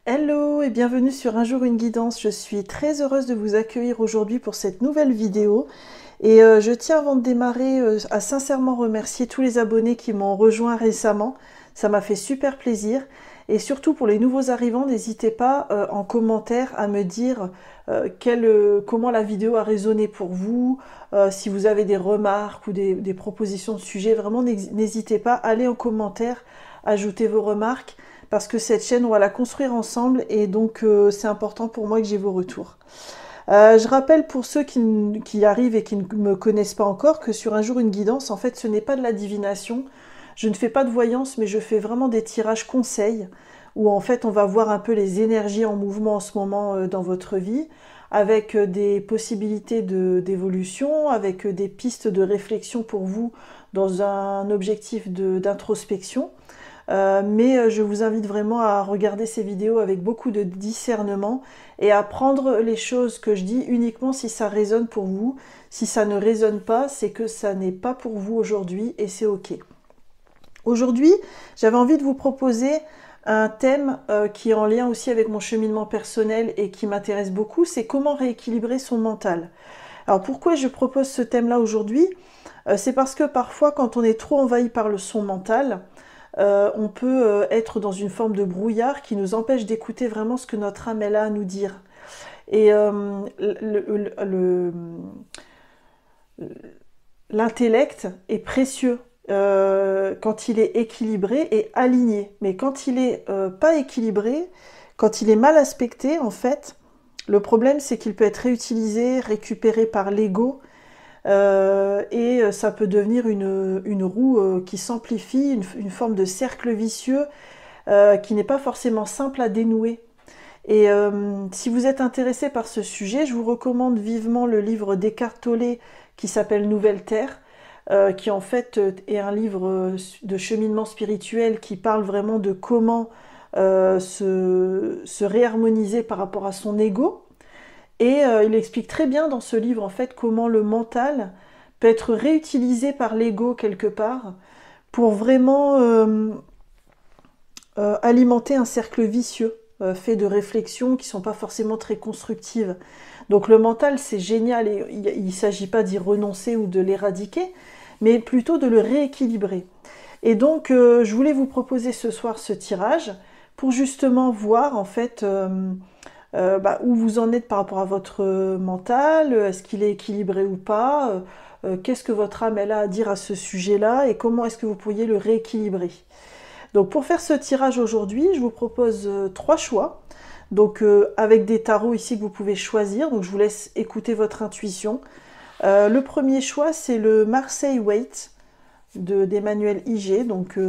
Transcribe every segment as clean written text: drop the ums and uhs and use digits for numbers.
Hello et bienvenue sur Un jour une guidance. Je suis très heureuse de vous accueillir aujourd'hui pour cette nouvelle vidéo. Et je tiens avant de démarrer à sincèrement remercier tous les abonnés qui m'ont rejoint récemment. Ça m'a fait super plaisir. Et surtout pour les nouveaux arrivants, n'hésitez pas en commentaire à me dire comment la vidéo a résonné pour vous, si vous avez des remarques ou des propositions de sujets. Vraiment, n'hésitez pas, allez en commentaire, ajoutez vos remarques, parce que cette chaîne, on va la construire ensemble et donc c'est important pour moi que j'ai vos retours. Je rappelle pour ceux qui arrivent et qui ne me connaissent pas encore que sur Un jour une guidance, en fait, ce n'est pas de la divination. Je ne fais pas de voyance, mais je fais vraiment des tirages conseils où en fait on va voir un peu les énergies en mouvement en ce moment dans votre vie, avec des possibilités d'évolution, avec des pistes de réflexion pour vous dans un objectif d'introspection. Mais je vous invite vraiment à regarder ces vidéos avec beaucoup de discernement et à prendre les choses que je dis uniquement si ça résonne pour vous. Si ça ne résonne pas, c'est que ça n'est pas pour vous aujourd'hui et c'est ok. Aujourd'hui, j'avais envie de vous proposer un thème qui est en lien aussi avec mon cheminement personnel et qui m'intéresse beaucoup, c'est comment rééquilibrer son mental. Alors pourquoi je propose ce thème-là aujourd'hui? C'est parce que parfois quand on est trop envahi par le son mental, on peut être dans une forme de brouillard qui nous empêche d'écouter vraiment ce que notre âme elle a à nous dire. Et l'intellect est précieux quand il est équilibré et aligné. Mais quand il est pas équilibré, quand il est mal aspecté, en fait, le problème c'est qu'il peut être réutilisé, récupéré par l'ego, et ça peut devenir une roue qui s'amplifie, une forme de cercle vicieux qui n'est pas forcément simple à dénouer. Et si vous êtes intéressé par ce sujet, je vous recommande vivement le livre d'Eckhart Tolle qui s'appelle Nouvelle Terre, qui en fait est un livre de cheminement spirituel qui parle vraiment de comment se réharmoniser par rapport à son ego. Et il explique très bien dans ce livre en fait comment le mental peut être réutilisé par l'ego quelque part pour vraiment alimenter un cercle vicieux fait de réflexions qui ne sont pas forcément très constructives. Donc le mental c'est génial et il ne s'agit pas d'y renoncer ou de l'éradiquer, mais plutôt de le rééquilibrer. Et donc je voulais vous proposer ce soir ce tirage pour justement voir en fait où vous en êtes par rapport à votre mental, est-ce qu'il est équilibré ou pas, qu'est-ce que votre âme elle a à dire à ce sujet-là et comment est-ce que vous pourriez le rééquilibrer. Donc pour faire ce tirage aujourd'hui, je vous propose 3 choix, donc avec des tarots ici que vous pouvez choisir, donc je vous laisse écouter votre intuition. Le premier choix c'est le Marseille Waite d'Emmanuel Ig, donc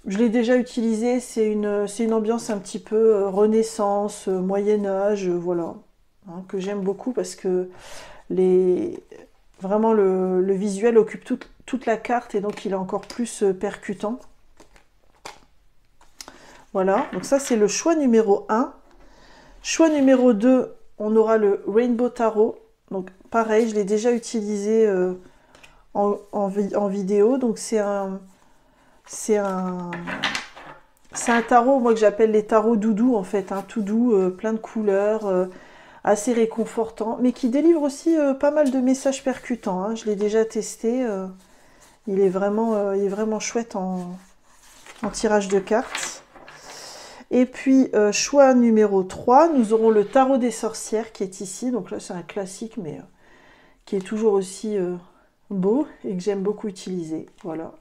je l'ai déjà utilisé, c'est une ambiance un petit peu Renaissance, Moyen-Âge, voilà, hein, que j'aime beaucoup parce que vraiment le visuel occupe toute la carte et donc il est encore plus percutant. Voilà, donc ça c'est le choix numéro 1. Choix numéro 2, on aura le Rainbow Tarot. Donc pareil, je l'ai déjà utilisé en vidéo, donc c'est un tarot, moi que j'appelle les tarots doudou en fait, hein, tout doux, plein de couleurs, assez réconfortant, mais qui délivre aussi pas mal de messages percutants. Hein. Je l'ai déjà testé, il est vraiment chouette en tirage de cartes. Et puis choix numéro 3, nous aurons le tarot des sorcières qui est ici, donc là c'est un classique mais qui est toujours aussi beau et que j'aime beaucoup utiliser. Voilà.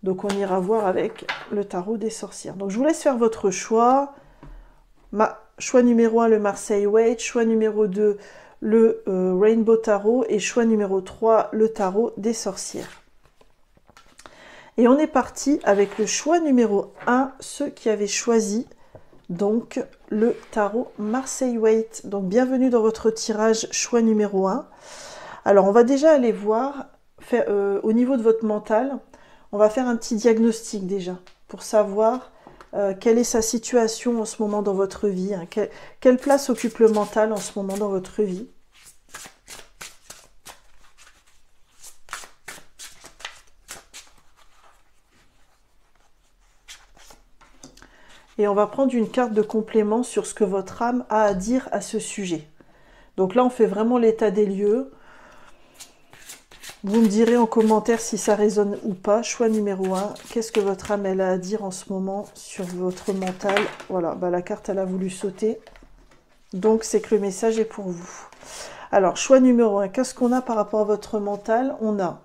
Donc on ira voir avec le tarot des sorcières. Donc je vous laisse faire votre choix. Choix numéro 1, le Marseille Waite. Choix numéro 2, le Rainbow Tarot. Et choix numéro 3, le tarot des sorcières. Et on est parti avec le choix numéro 1, ceux qui avaient choisi donc le tarot Marseille Waite. Donc bienvenue dans votre tirage choix numéro 1. Alors on va déjà aller voir au niveau de votre mental. On va faire un petit diagnostic déjà, pour savoir quelle est sa situation en ce moment dans votre vie, hein, quelle place occupe le mental en ce moment dans votre vie. Et on va prendre une carte de complément sur ce que votre âme a à dire à ce sujet. Donc là, on fait vraiment l'état des lieux. Vous me direz en commentaire si ça résonne ou pas. Choix numéro 1. Qu'est-ce que votre âme elle a à dire en ce moment sur votre mental? Voilà, bah, la carte elle a voulu sauter. Donc c'est que le message est pour vous. Alors, choix numéro 1. Qu'est-ce qu'on a par rapport à votre mental? On a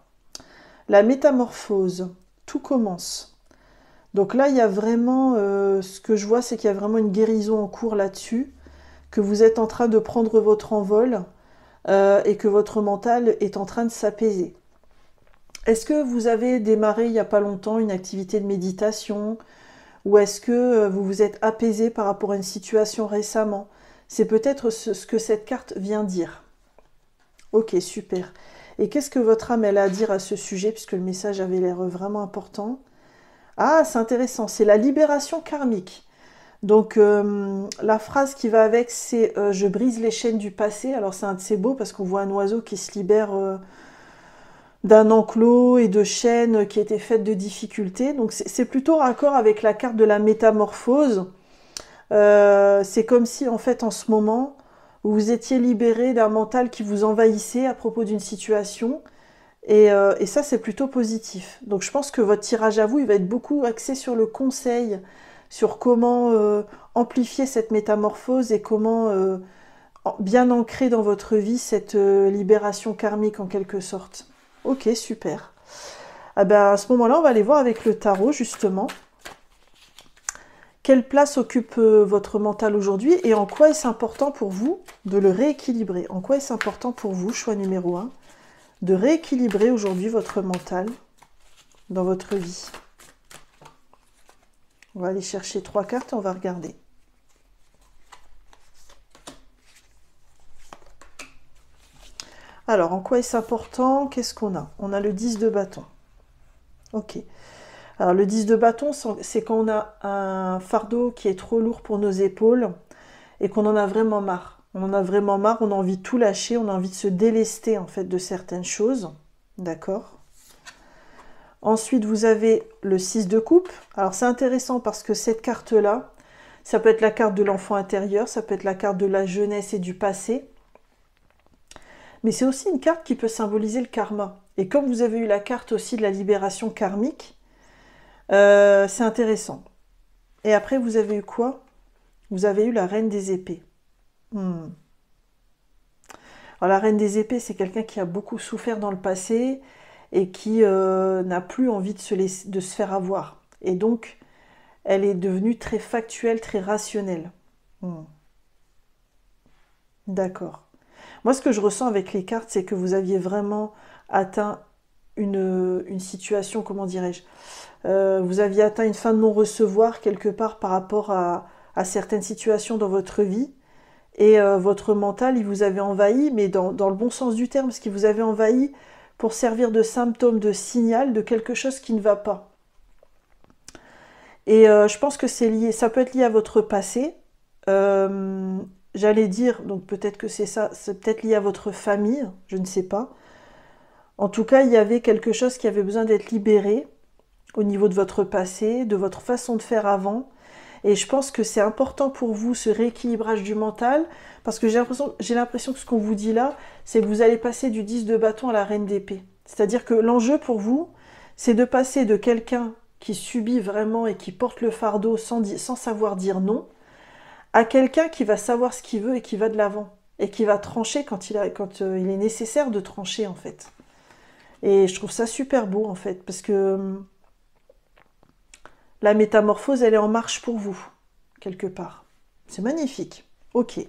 la métamorphose. Tout commence. Donc là, il y a vraiment... ce que je vois, c'est qu'il y a vraiment une guérison en cours là-dessus. Que vous êtes en train de prendre votre envol. Et que votre mental est en train de s'apaiser. Est-ce que vous avez démarré il n'y a pas longtemps une activité de méditation? Ou est-ce que vous vous êtes apaisé par rapport à une situation récemment? C'est peut-être ce que cette carte vient dire. Ok, super. Et qu'est-ce que votre âme elle a à dire à ce sujet, puisque le message avait l'air vraiment important? Ah, c'est intéressant, c'est la libération karmique. Donc, la phrase qui va avec, c'est « Je brise les chaînes du passé ». Alors, c'est beau parce qu'on voit un oiseau qui se libère d'un enclos et de chaînes qui étaient faites de difficultés. Donc, c'est plutôt raccord avec la carte de la métamorphose. C'est comme si, en fait, en ce moment, vous vous étiez libéré d'un mental qui vous envahissait à propos d'une situation. Et ça, c'est plutôt positif. Donc, je pense que votre tirage à vous, il va être beaucoup axé sur le conseil, sur comment amplifier cette métamorphose et comment bien ancrer dans votre vie cette libération karmique en quelque sorte. Ok, super. Ah ben, à ce moment-là, on va aller voir avec le tarot, justement. Quelle place occupe votre mental aujourd'hui et en quoi est-ce important pour vous de le rééquilibrer? En quoi est-ce important pour vous, choix numéro 1, de rééquilibrer aujourd'hui votre mental dans votre vie? On va aller chercher 3 cartes et on va regarder. Alors, en quoi est-ce important? Qu'est-ce qu'on a? On a le 10 de bâton. Ok. Alors, le 10 de bâton, c'est quand on a un fardeau qui est trop lourd pour nos épaules et qu'on en a vraiment marre. On en a vraiment marre, on a envie de tout lâcher, on a envie de se délester en fait de certaines choses. D'accord? Ensuite, vous avez le 6 de coupe. Alors, c'est intéressant parce que cette carte-là, ça peut être la carte de l'enfant intérieur, ça peut être la carte de la jeunesse et du passé. Mais c'est aussi une carte qui peut symboliser le karma. Et comme vous avez eu la carte aussi de la libération karmique, c'est intéressant. Et après, vous avez eu quoi? Vous avez eu la reine des épées. Alors, la reine des épées, c'est quelqu'un qui a beaucoup souffert dans le passé et qui n'a plus envie de se faire avoir. Et donc, elle est devenue très factuelle, très rationnelle. D'accord. Moi, ce que je ressens avec les cartes, c'est que vous aviez vraiment atteint une situation, comment dirais-je, vous aviez atteint une fin de non-recevoir quelque part par rapport à certaines situations dans votre vie. Et votre mental, il vous avait envahi, mais dans le bon sens du terme, parce qu'il vous avait envahi pour servir de symptôme, de signal de quelque chose qui ne va pas. Et je pense que c'est lié, ça peut être lié à votre passé. J'allais dire, donc peut-être que c'est ça, c'est peut-être lié à votre famille, je ne sais pas. En tout cas, il y avait quelque chose qui avait besoin d'être libéré au niveau de votre passé, de votre façon de faire avant. Et je pense que c'est important pour vous, ce rééquilibrage du mental, parce que j'ai l'impression que ce qu'on vous dit là, c'est que vous allez passer du 10 de bâton à la reine d'épée. C'est-à-dire que l'enjeu pour vous, c'est de passer de quelqu'un qui subit vraiment et qui porte le fardeau sans savoir dire non, à quelqu'un qui va savoir ce qu'il veut et qui va de l'avant, et qui va trancher quand il est nécessaire de trancher, en fait. Et je trouve ça super beau, en fait, parce que la métamorphose, elle est en marche pour vous, quelque part. C'est magnifique. Ok.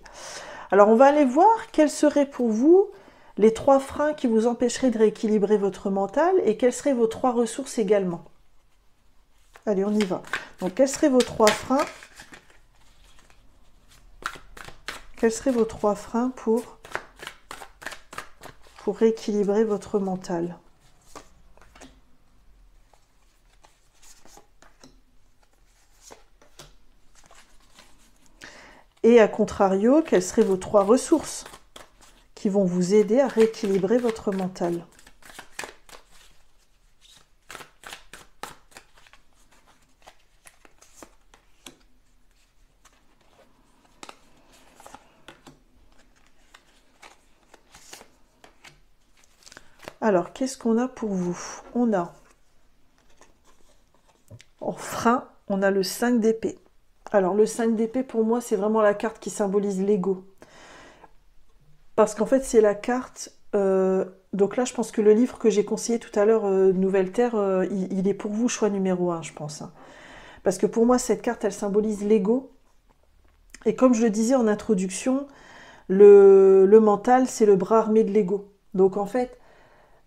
Alors, on va aller voir quels seraient pour vous les 3 freins qui vous empêcheraient de rééquilibrer votre mental et quelles seraient vos 3 ressources également. Allez, on y va. Donc, quels seraient vos 3 freins? Quels seraient vos 3 freins pour rééquilibrer votre mental? Et à contrario, quelles seraient vos 3 ressources qui vont vous aider à rééquilibrer votre mental? Alors, qu'est-ce qu'on a pour vous? On a, en frein, on a le 5 d'épée. Alors, le 5 d'épée, pour moi, c'est vraiment la carte qui symbolise l'ego. Parce qu'en fait, c'est la carte... donc là, je pense que le livre que j'ai conseillé tout à l'heure, Nouvelle Terre, il est pour vous choix numéro 1, je pense. Hein. Parce que pour moi, cette carte, elle symbolise l'ego. Et comme je le disais en introduction, le mental, c'est le bras armé de l'ego. Donc en fait,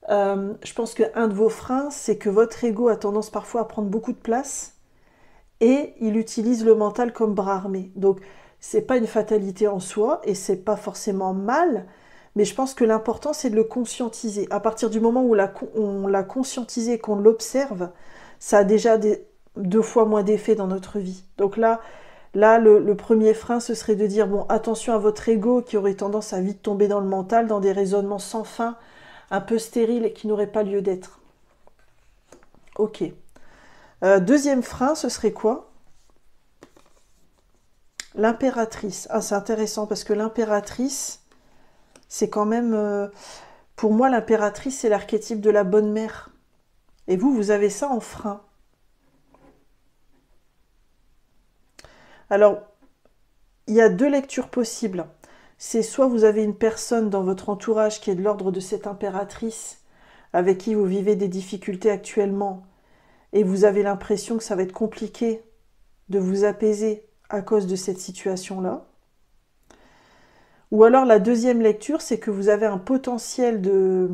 je pense qu'un de vos freins, c'est que votre ego a tendance parfois à prendre beaucoup de place et il utilise le mental comme bras armé. Donc c'est pas une fatalité en soi et c'est pas forcément mal, mais je pense que l'important c'est de le conscientiser. À partir du moment où on l'a conscientisé, qu'on l'observe, ça a déjà 2 fois moins d'effet dans notre vie. Donc là, le premier frein, ce serait de dire, bon, attention à votre ego qui aurait tendance à vite tomber dans le mental, dans des raisonnements sans fin, un peu stériles et qui n'auraient pas lieu d'être. Ok. Deuxième frein, ce serait quoi? L'impératrice. Ah, c'est intéressant parce que l'impératrice, c'est quand même... pour moi, l'impératrice, c'est l'archétype de la bonne mère. Et vous avez ça en frein. Alors, il y a 2 lectures possibles. C'est soit vous avez une personne dans votre entourage qui est de l'ordre de cette impératrice, avec qui vous vivez des difficultés actuellement, et vous avez l'impression que ça va être compliqué de vous apaiser à cause de cette situation-là. Ou alors la deuxième lecture, c'est que vous avez un potentiel de...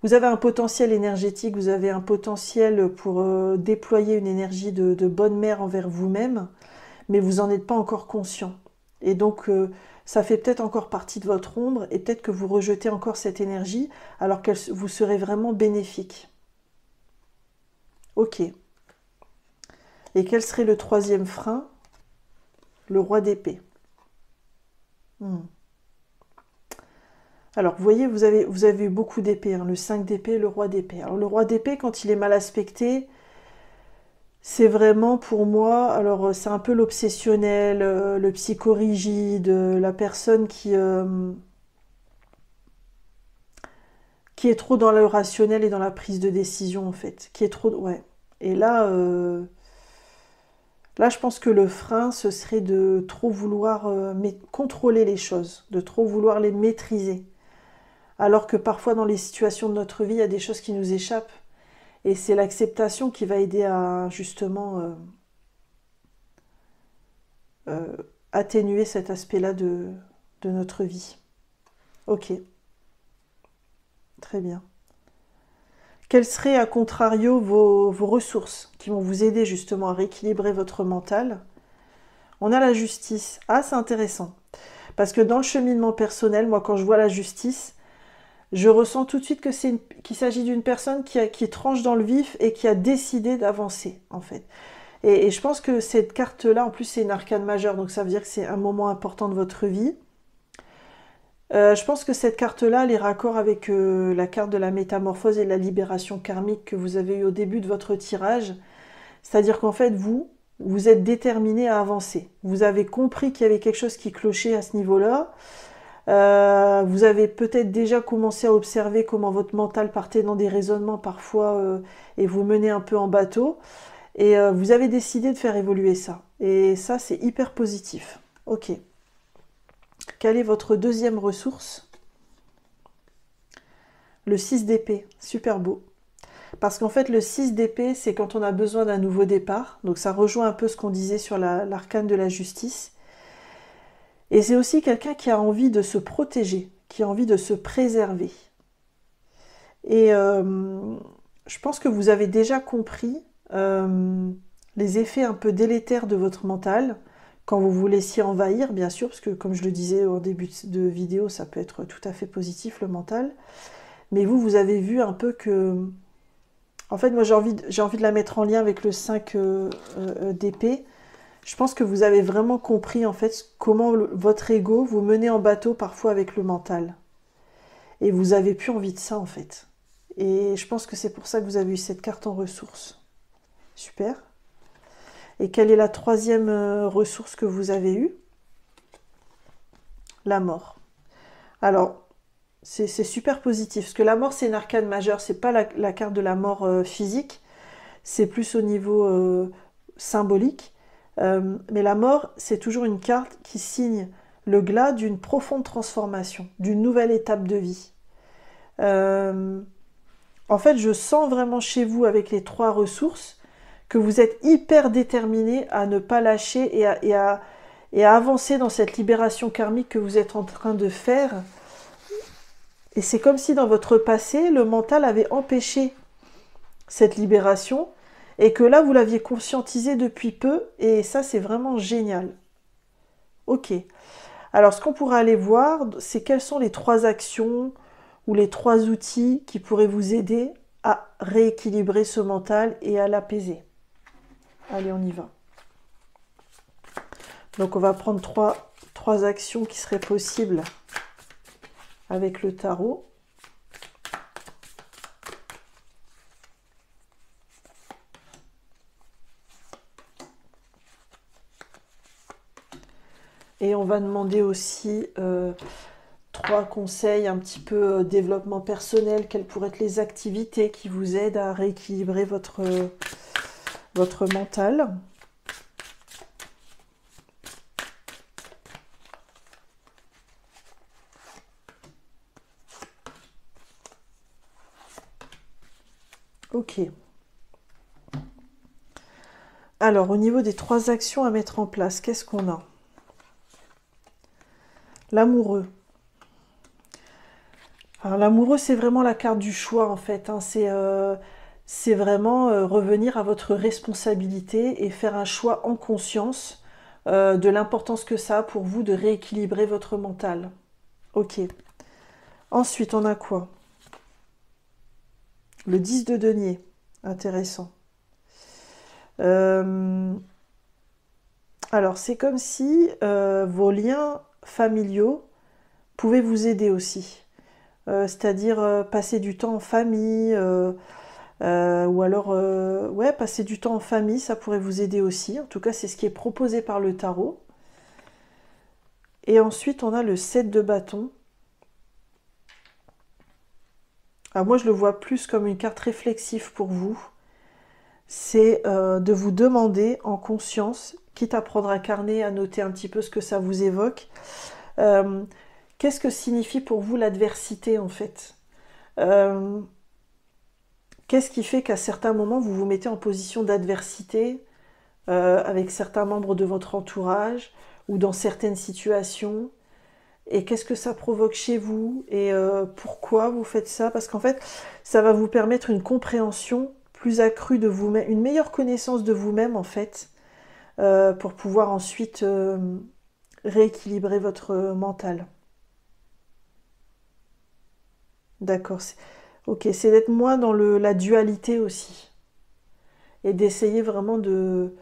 Vous avez un potentiel énergétique, vous avez un potentiel pour déployer une énergie de bonne mère envers vous-même, mais vous n'en êtes pas encore conscient. Et donc, ça fait peut-être encore partie de votre ombre, et peut-être que vous rejetez encore cette énergie, alors qu'elle vous serait vraiment bénéfique. Ok. Et quel serait le troisième frein? Le roi d'épée. Alors, vous voyez, vous avez eu beaucoup d'épées, hein, le 5 d'épée, le roi d'épée. Alors, le roi d'épée, quand il est mal aspecté, c'est vraiment pour moi, alors c'est un peu l'obsessionnel, le psychorigide, la personne qui est trop dans le rationnel et dans la prise de décision, en fait. Qui est trop... Ouais. Et là, là, je pense que le frein, ce serait de trop vouloir contrôler les choses, de trop vouloir les maîtriser. Alors que parfois, dans les situations de notre vie, il y a des choses qui nous échappent. Et c'est l'acceptation qui va aider à, justement, atténuer cet aspect-là de notre vie. Ok, très bien. Quelles seraient, à contrario, vos ressources qui vont vous aider justement à rééquilibrer votre mental? On a la justice. Ah, c'est intéressant. Parce que dans le cheminement personnel, moi, quand je vois la justice, je ressens tout de suite qu'il s'agit d'une personne qui tranche dans le vif et qui a décidé d'avancer, en fait. Et je pense que cette carte-là, en plus, c'est une arcane majeure, donc ça veut dire que c'est un moment important de votre vie. Je pense que cette carte-là, elle est raccord avec la carte de la métamorphose et de la libération karmique que vous avez eu au début de votre tirage. C'est-à-dire qu'en fait, vous êtes déterminé à avancer. Vous avez compris qu'il y avait quelque chose qui clochait à ce niveau-là. Vous avez peut-être déjà commencé à observer comment votre mental partait dans des raisonnements parfois et vous menait un peu en bateau. Et vous avez décidé de faire évoluer ça. Et ça, c'est hyper positif. Ok. Quelle est votre deuxième ressource? Le 6 d'épée. Super beau. Parce qu'en fait, le 6 d'épée, c'est quand on a besoin d'un nouveau départ. Donc ça rejoint un peu ce qu'on disait sur l'arcane de la justice. Et c'est aussi quelqu'un qui a envie de se protéger, qui a envie de se préserver. Et je pense que vous avez déjà compris les effets un peu délétères de votre mental quand vous vous laissiez envahir, bien sûr, parce que comme je le disais au début de vidéo, ça peut être tout à fait positif, le mental. Mais vous avez vu un peu que... En fait, moi, j'ai envie de la mettre en lien avec le 5 d'épée. Je pense que vous avez vraiment compris, en fait, comment votre ego vous menez en bateau parfois avec le mental. Et vous avez plus envie de ça, en fait. Et je pense que c'est pour ça que vous avez eu cette carte en ressources. Super. Et quelle est la troisième ressource que vous avez eue? La mort. Alors, C'est super positif. Parce que la mort, c'est une arcane majeure. C'est pas la carte de la mort physique. C'est plus au niveau symbolique. Mais la mort, c'est toujours une carte qui signe le glas d'une profonde transformation, d'une nouvelle étape de vie. En fait, je sens vraiment chez vous, avec les 3 ressources, que vous êtes hyper déterminé à ne pas lâcher et à avancer dans cette libération karmique que vous êtes en train de faire. Et c'est comme si dans votre passé, le mental avait empêché cette libération et que là, vous l'aviez conscientisé depuis peu et ça, c'est vraiment génial. Ok. Alors, ce qu'on pourra aller voir, c'est quelles sont les 3 actions ou les 3 outils qui pourraient vous aider à rééquilibrer ce mental et à l'apaiser. Allez, on y va. Donc, on va prendre 3 actions qui seraient possibles avec le tarot. Et on va demander aussi 3 conseils un petit peu développement personnel. Quelles pourraient être les activités qui vous aident à rééquilibrer votre mental. Ok. Alors, au niveau des 3 actions à mettre en place, qu'est-ce qu'on a? L'amoureux. Alors, l'amoureux, c'est vraiment la carte du choix, en fait. Hein. C'est vraiment revenir à votre responsabilité et faire un choix en conscience de l'importance que ça a pour vous de rééquilibrer votre mental. Ok. Ensuite, on a quoi? Le 10 de denier. Intéressant. Alors, c'est comme si vos liens familiaux pouvaient vous aider aussi. C'est-à-dire passer du temps en famille, ou alors, ouais, passer du temps en famille, ça pourrait vous aider aussi. En tout cas, c'est ce qui est proposé par le tarot. Et ensuite, on a le 7 de bâton. Alors moi, je le vois plus comme une carte réflexive pour vous. C'est de vous demander en conscience, quitte à prendre un carnet, à noter un petit peu ce que ça vous évoque, qu'est-ce que signifie pour vous l'adversité en fait? Qu'est-ce qui fait qu'à certains moments, vous vous mettez en position d'adversité avec certains membres de votre entourage ou dans certaines situations? Et qu'est-ce que ça provoque chez vous? Et pourquoi vous faites ça? Parce qu'en fait, ça va vous permettre une compréhension plus accrue de vous-même, une meilleure connaissance de vous-même en fait, pour pouvoir ensuite rééquilibrer votre mental. D'accord. Ok, c'est d'être moins dans la dualité aussi. Et d'essayer vraiment de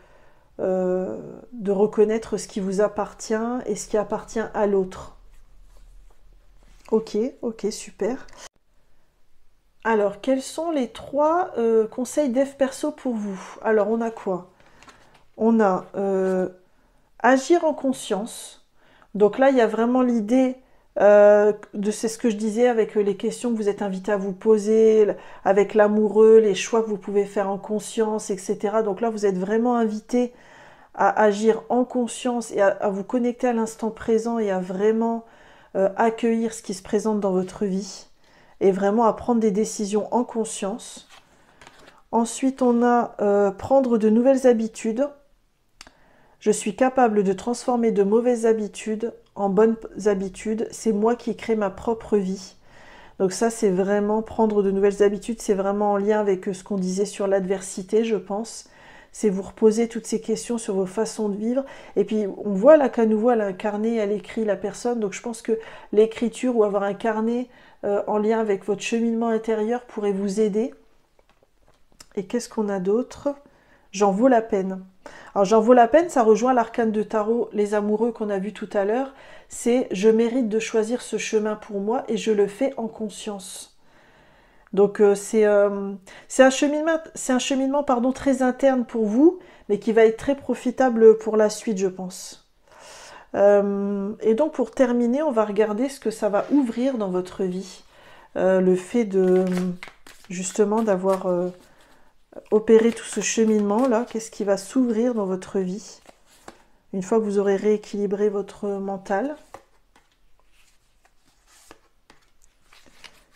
reconnaître ce qui vous appartient et ce qui appartient à l'autre. Ok, ok, super. Alors, quels sont les 3 conseils dev perso pour vous? Alors, on a quoi? On a agir en conscience. Donc là, il y a vraiment l'idée c'est ce que je disais avec les questions que vous êtes invité à vous poser, avec l'amoureux, les choix que vous pouvez faire en conscience, etc. Donc là, vous êtes vraiment invité à agir en conscience et à vous connecter à l'instant présent et à vraiment accueillir ce qui se présente dans votre vie et vraiment à prendre des décisions en conscience. Ensuite, on a prendre de nouvelles habitudes. Je suis capable de transformer de mauvaises habitudes en bonnes habitudes. C'est moi qui crée ma propre vie. Donc ça, c'est vraiment prendre de nouvelles habitudes. C'est vraiment en lien avec ce qu'on disait sur l'adversité, je pense. C'est vous reposer toutes ces questions sur vos façons de vivre. Et puis, on voit là qu'à nouveau, elle a un carnet, elle écrit la personne. Donc je pense que l'écriture ou avoir un carnet en lien avec votre cheminement intérieur pourrait vous aider. Et qu'est-ce qu'on a d'autre? J'en vaux la peine. Alors j'en vaux la peine, ça rejoint l'arcane de tarot, les amoureux qu'on a vu tout à l'heure. C'est je mérite de choisir ce chemin pour moi et je le fais en conscience. Donc c'est un cheminement très interne pour vous, mais qui va être très profitable pour la suite, je pense. Et donc pour terminer, on va regarder ce que ça va ouvrir dans votre vie. Le fait de justement d'avoir opéré tout ce cheminement là, qu'est-ce qui va s'ouvrir dans votre vie une fois que vous aurez rééquilibré votre mental.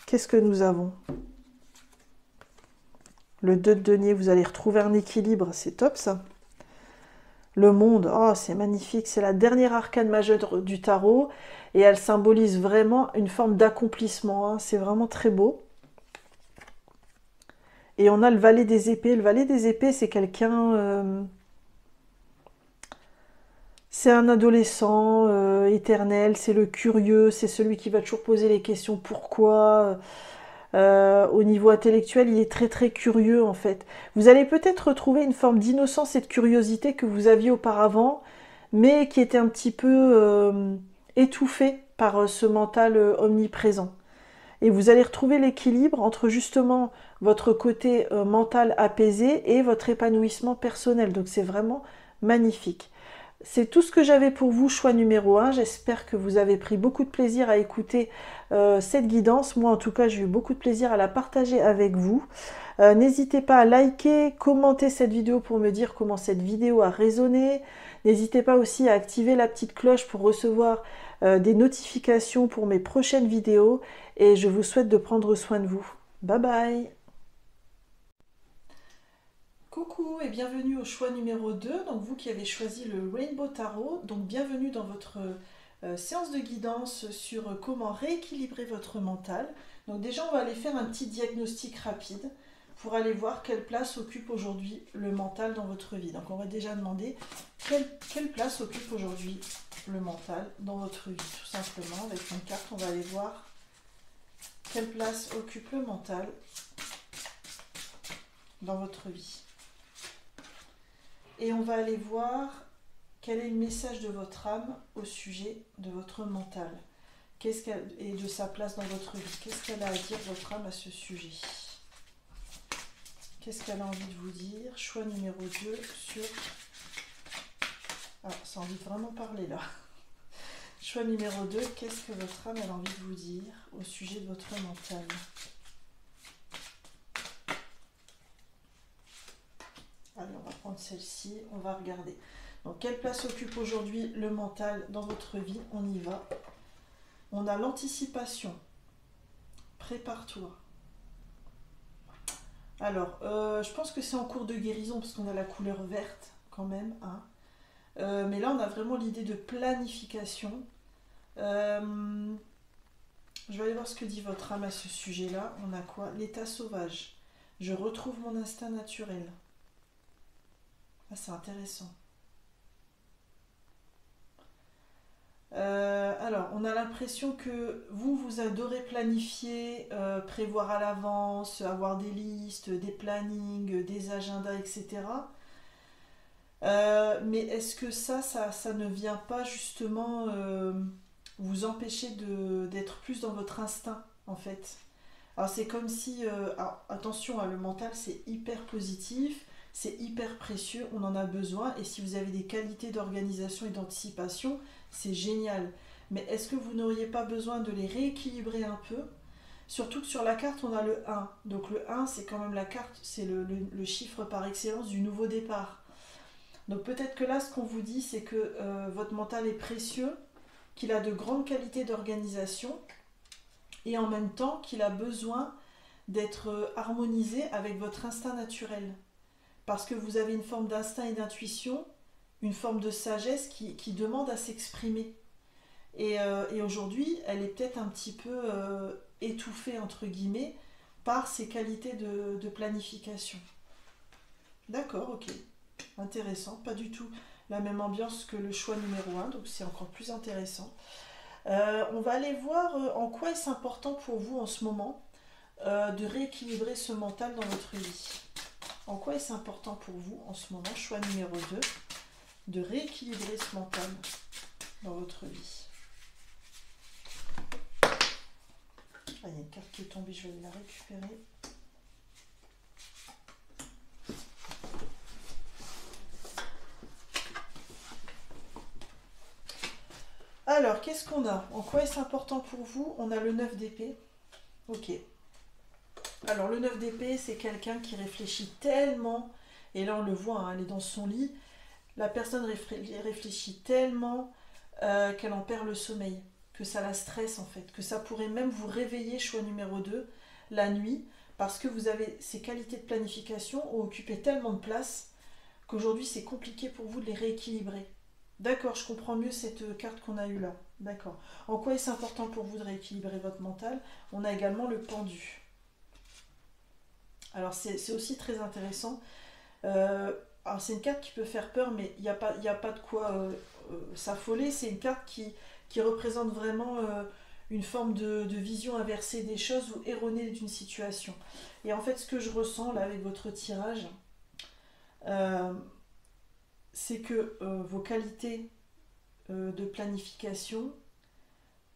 Qu'est-ce que nous avons? Le 2 de denier, vous allez retrouver un équilibre, c'est top ça. Le monde, oh c'est magnifique, c'est la dernière arcane majeure du tarot et elle symbolise vraiment une forme d'accomplissement, hein. C'est vraiment très beau. Et on a le valet des épées. Le valet des épées, c'est quelqu'un... c'est un adolescent éternel, c'est le curieux, c'est celui qui va toujours poser les questions pourquoi. Au niveau intellectuel, il est très très curieux en fait. Vous allez peut-être retrouver une forme d'innocence et de curiosité que vous aviez auparavant, mais qui était un petit peu étouffée par ce mental omniprésent. Et vous allez retrouver l'équilibre entre justement votre côté mental apaisé et votre épanouissement personnel. Donc c'est vraiment magnifique. C'est tout ce que j'avais pour vous, choix numéro 1. J'espère que vous avez pris beaucoup de plaisir à écouter cette guidance. Moi, en tout cas, j'ai eu beaucoup de plaisir à la partager avec vous. N'hésitez pas à liker, commenter cette vidéo pour me dire comment cette vidéo a résonné. N'hésitez pas aussi à activer la petite cloche pour recevoir des notifications pour mes prochaines vidéos. Et je vous souhaite de prendre soin de vous. Bye bye! Coucou et bienvenue au choix numéro 2, donc vous qui avez choisi le Rainbow Tarot, donc bienvenue dans votre séance de guidance sur comment rééquilibrer votre mental. Donc déjà on va aller faire un petit diagnostic rapide pour aller voir quelle place occupe aujourd'hui le mental dans votre vie. Donc on va déjà demander quelle place occupe aujourd'hui le mental dans votre vie, tout simplement. Avec une carte on va aller voir quelle place occupe le mental dans votre vie. Et on va aller voir quel est le message de votre âme au sujet de votre mental. Et de sa place dans votre vie. Qu'est-ce qu'elle a à dire, votre âme, à ce sujet? Qu'est-ce qu'elle a envie de vous dire? Choix numéro 2 sur... Ah, ça a envie de vraiment parler là. Choix numéro 2, qu'est-ce que votre âme a envie de vous dire au sujet de votre mental? Allez, on va prendre celle-ci, on va regarder. Donc, quelle place occupe aujourd'hui le mental dans votre vie? On y va. On a l'anticipation. Prépare-toi. Alors, je pense que c'est en cours de guérison, parce qu'on a la couleur verte quand même. Hein. Mais là, on a vraiment l'idée de planification. Je vais aller voir ce que dit votre âme à ce sujet-là. On a quoi? L'état sauvage. Je retrouve mon instinct naturel. Ah, c'est intéressant. Alors, on a l'impression que vous adorez planifier, prévoir à l'avance, avoir des listes, des plannings, des agendas, etc. Mais est-ce que ça ne vient pas justement vous empêcher d'être plus dans votre instinct, en fait? Alors, c'est comme si... alors, attention, hein, le mental, c'est hyper positif. C'est hyper précieux, on en a besoin. Et si vous avez des qualités d'organisation et d'anticipation, c'est génial. Mais est-ce que vous n'auriez pas besoin de les rééquilibrer un peu? Surtout que sur la carte, on a le 1. Donc le 1, c'est quand même la carte, c'est le chiffre par excellence du nouveau départ. Donc peut-être que là, ce qu'on vous dit, c'est que votre mental est précieux, qu'il a de grandes qualités d'organisation, et en même temps qu'il a besoin d'être harmonisé avec votre instinct naturel. Parce que vous avez une forme d'instinct et d'intuition, une forme de sagesse qui demande à s'exprimer. Et aujourd'hui, elle est peut-être un petit peu étouffée, entre guillemets, par ses qualités de planification. D'accord, ok. Intéressant. Pas du tout la même ambiance que le choix numéro 1, donc c'est encore plus intéressant. On va aller voir en quoi est-ce important pour vous en ce moment de rééquilibrer ce mental dans votre vie. En quoi est-ce important pour vous en ce moment, choix numéro 2, de rééquilibrer ce mental dans votre vie? Ah, il y a une carte qui est tombée, je vais la récupérer. Alors, qu'est-ce qu'on a? En quoi est-ce important pour vous? On a le 9 d'épée. Ok. Alors, le 9 d'épée, c'est quelqu'un qui réfléchit tellement, et là on le voit, hein, elle est dans son lit, la personne réfléchit tellement qu'elle en perd le sommeil, que ça la stresse en fait, que ça pourrait même vous réveiller, choix numéro 2, la nuit, parce que vous avez ces qualités de planification ont occupé tellement de place qu'aujourd'hui c'est compliqué pour vous de les rééquilibrer. D'accord, je comprends mieux cette carte qu'on a eue là. D'accord. En quoi est-ce important pour vous de rééquilibrer votre mental? On a également le pendu. Alors c'est aussi très intéressant. Alors c'est une carte qui peut faire peur, mais il n'y a pas de quoi s'affoler. C'est une carte qui représente vraiment une forme de vision inversée des choses ou erronée d'une situation. Et en fait, ce que je ressens là avec votre tirage, c'est que vos qualités de planification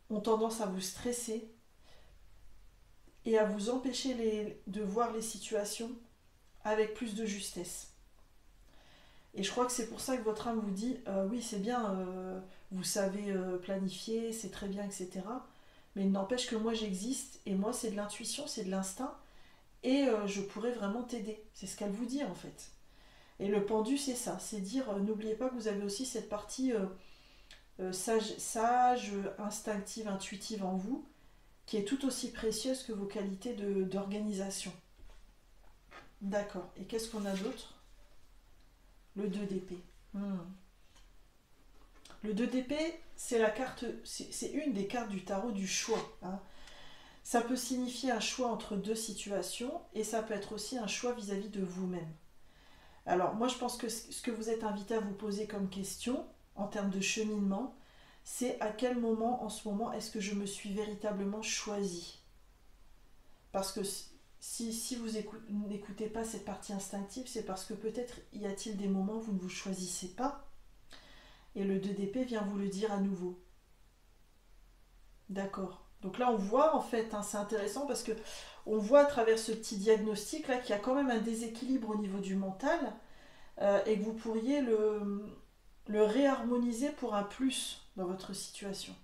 ont tendance à vous stresser et à vous empêcher de voir les situations avec plus de justesse. Et je crois que c'est pour ça que votre âme vous dit oui, c'est bien, vous savez planifier, c'est très bien, etc. Mais il n'empêche que moi j'existe et moi c'est de l'intuition, c'est de l'instinct et je pourrais vraiment t'aider. C'est ce qu'elle vous dit en fait. Et le pendu, c'est ça, c'est dire n'oubliez pas que vous avez aussi cette partie sage, instinctive, intuitive en vous qui est tout aussi précieuse que vos qualités d'organisation. D'accord. Et qu'est-ce qu'on a d'autre? Le 2 d'épée. Le 2 d'épée, c'est la carte, c'est une des cartes du tarot du choix. Hein. Ça peut signifier un choix entre deux situations et ça peut être aussi un choix vis-à-vis de vous-même. Alors moi je pense que ce que vous êtes invité à vous poser comme question en termes de cheminement, c'est à quel moment en ce moment est-ce que je me suis véritablement choisie? Parce que si vous n'écoutez pas cette partie instinctive, c'est parce que peut-être y a-t-il des moments où vous ne vous choisissez pas et le 2 d'épée vient vous le dire à nouveau. D'accord. Donc là on voit en fait, hein, c'est intéressant parce que on voit à travers ce petit diagnostic là qu'il y a quand même un déséquilibre au niveau du mental et que vous pourriez le réharmoniser pour un plus dans votre situation.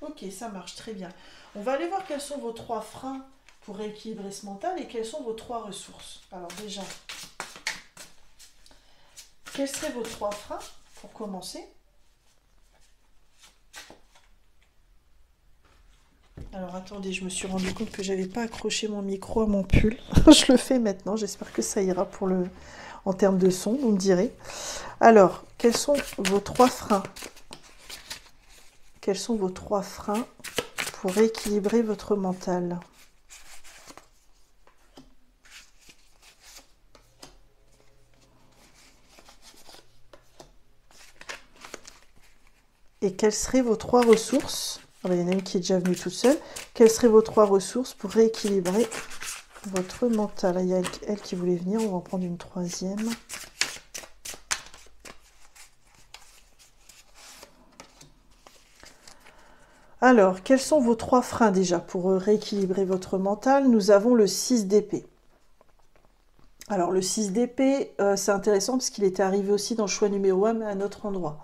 Ok, ça marche très bien. On va aller voir quels sont vos 3 freins pour rééquilibrer ce mental et quelles sont vos 3 ressources. Alors déjà, quels seraient vos 3 freins pour commencer? Alors attendez, je me suis rendu compte que j'avais pas accroché mon micro à mon pull. Je le fais maintenant, j'espère que ça ira pour en termes de son, vous me direz. Alors, quels sont vos 3 freins? Quels sont vos 3 freins pour rééquilibrer votre mental? Et quelles seraient vos 3 ressources? Alors, il y en a une qui est déjà venue toute seule. Quelles seraient vos 3 ressources pour rééquilibrer votre mental? Il y a elle qui voulait venir, on va en prendre une 3e. Alors, quels sont vos 3 freins déjà pour rééquilibrer votre mental? Nous avons le 6 d'épée. Alors, le 6 d'épée, c'est intéressant parce qu'il était arrivé aussi dans le choix numéro 1, mais à un autre endroit.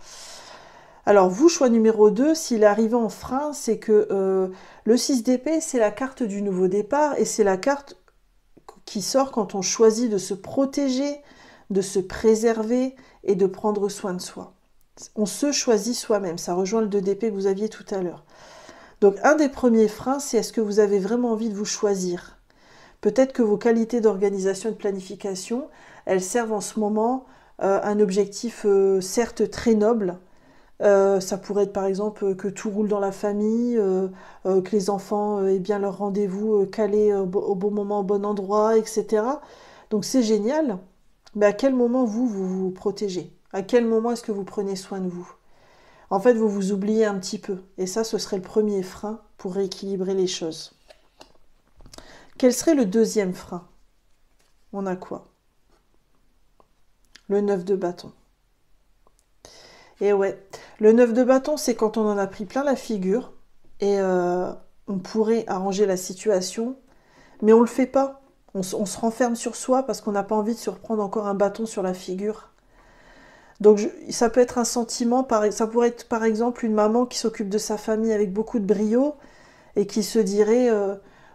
Alors, vous, choix numéro 2, s'il est arrivé en frein, c'est que le 6 d'épée, c'est la carte du nouveau départ et c'est la carte qui sort quand on choisit de se protéger, de se préserver et de prendre soin de soi. On se choisit soi-même, ça rejoint le 2 d'épée que vous aviez tout à l'heure. Donc, un des premiers freins, c'est est-ce que vous avez vraiment envie de vous choisir? Peut-être que vos qualités d'organisation et de planification, elles servent en ce moment un objectif certes très noble. Ça pourrait être par exemple que tout roule dans la famille, que les enfants aient bien leur rendez-vous calé au bon moment, au bon endroit, etc. Donc c'est génial, mais à quel moment vous vous protégez? À quel moment est-ce que vous prenez soin de vous? En fait, vous vous oubliez un petit peu. Et ça, ce serait le premier frein pour rééquilibrer les choses. Quel serait le 2e frein? On a quoi? Le 9 de bâton. Et ouais, le 9 de bâton, c'est quand on en a pris plein la figure et on pourrait arranger la situation, mais on ne le fait pas. On se renferme sur soi parce qu'on n'a pas envie de se reprendre encore un bâton sur la figure. Donc ça peut être un sentiment, ça pourrait être par exemple une maman qui s'occupe de sa famille avec beaucoup de brio et qui se dirait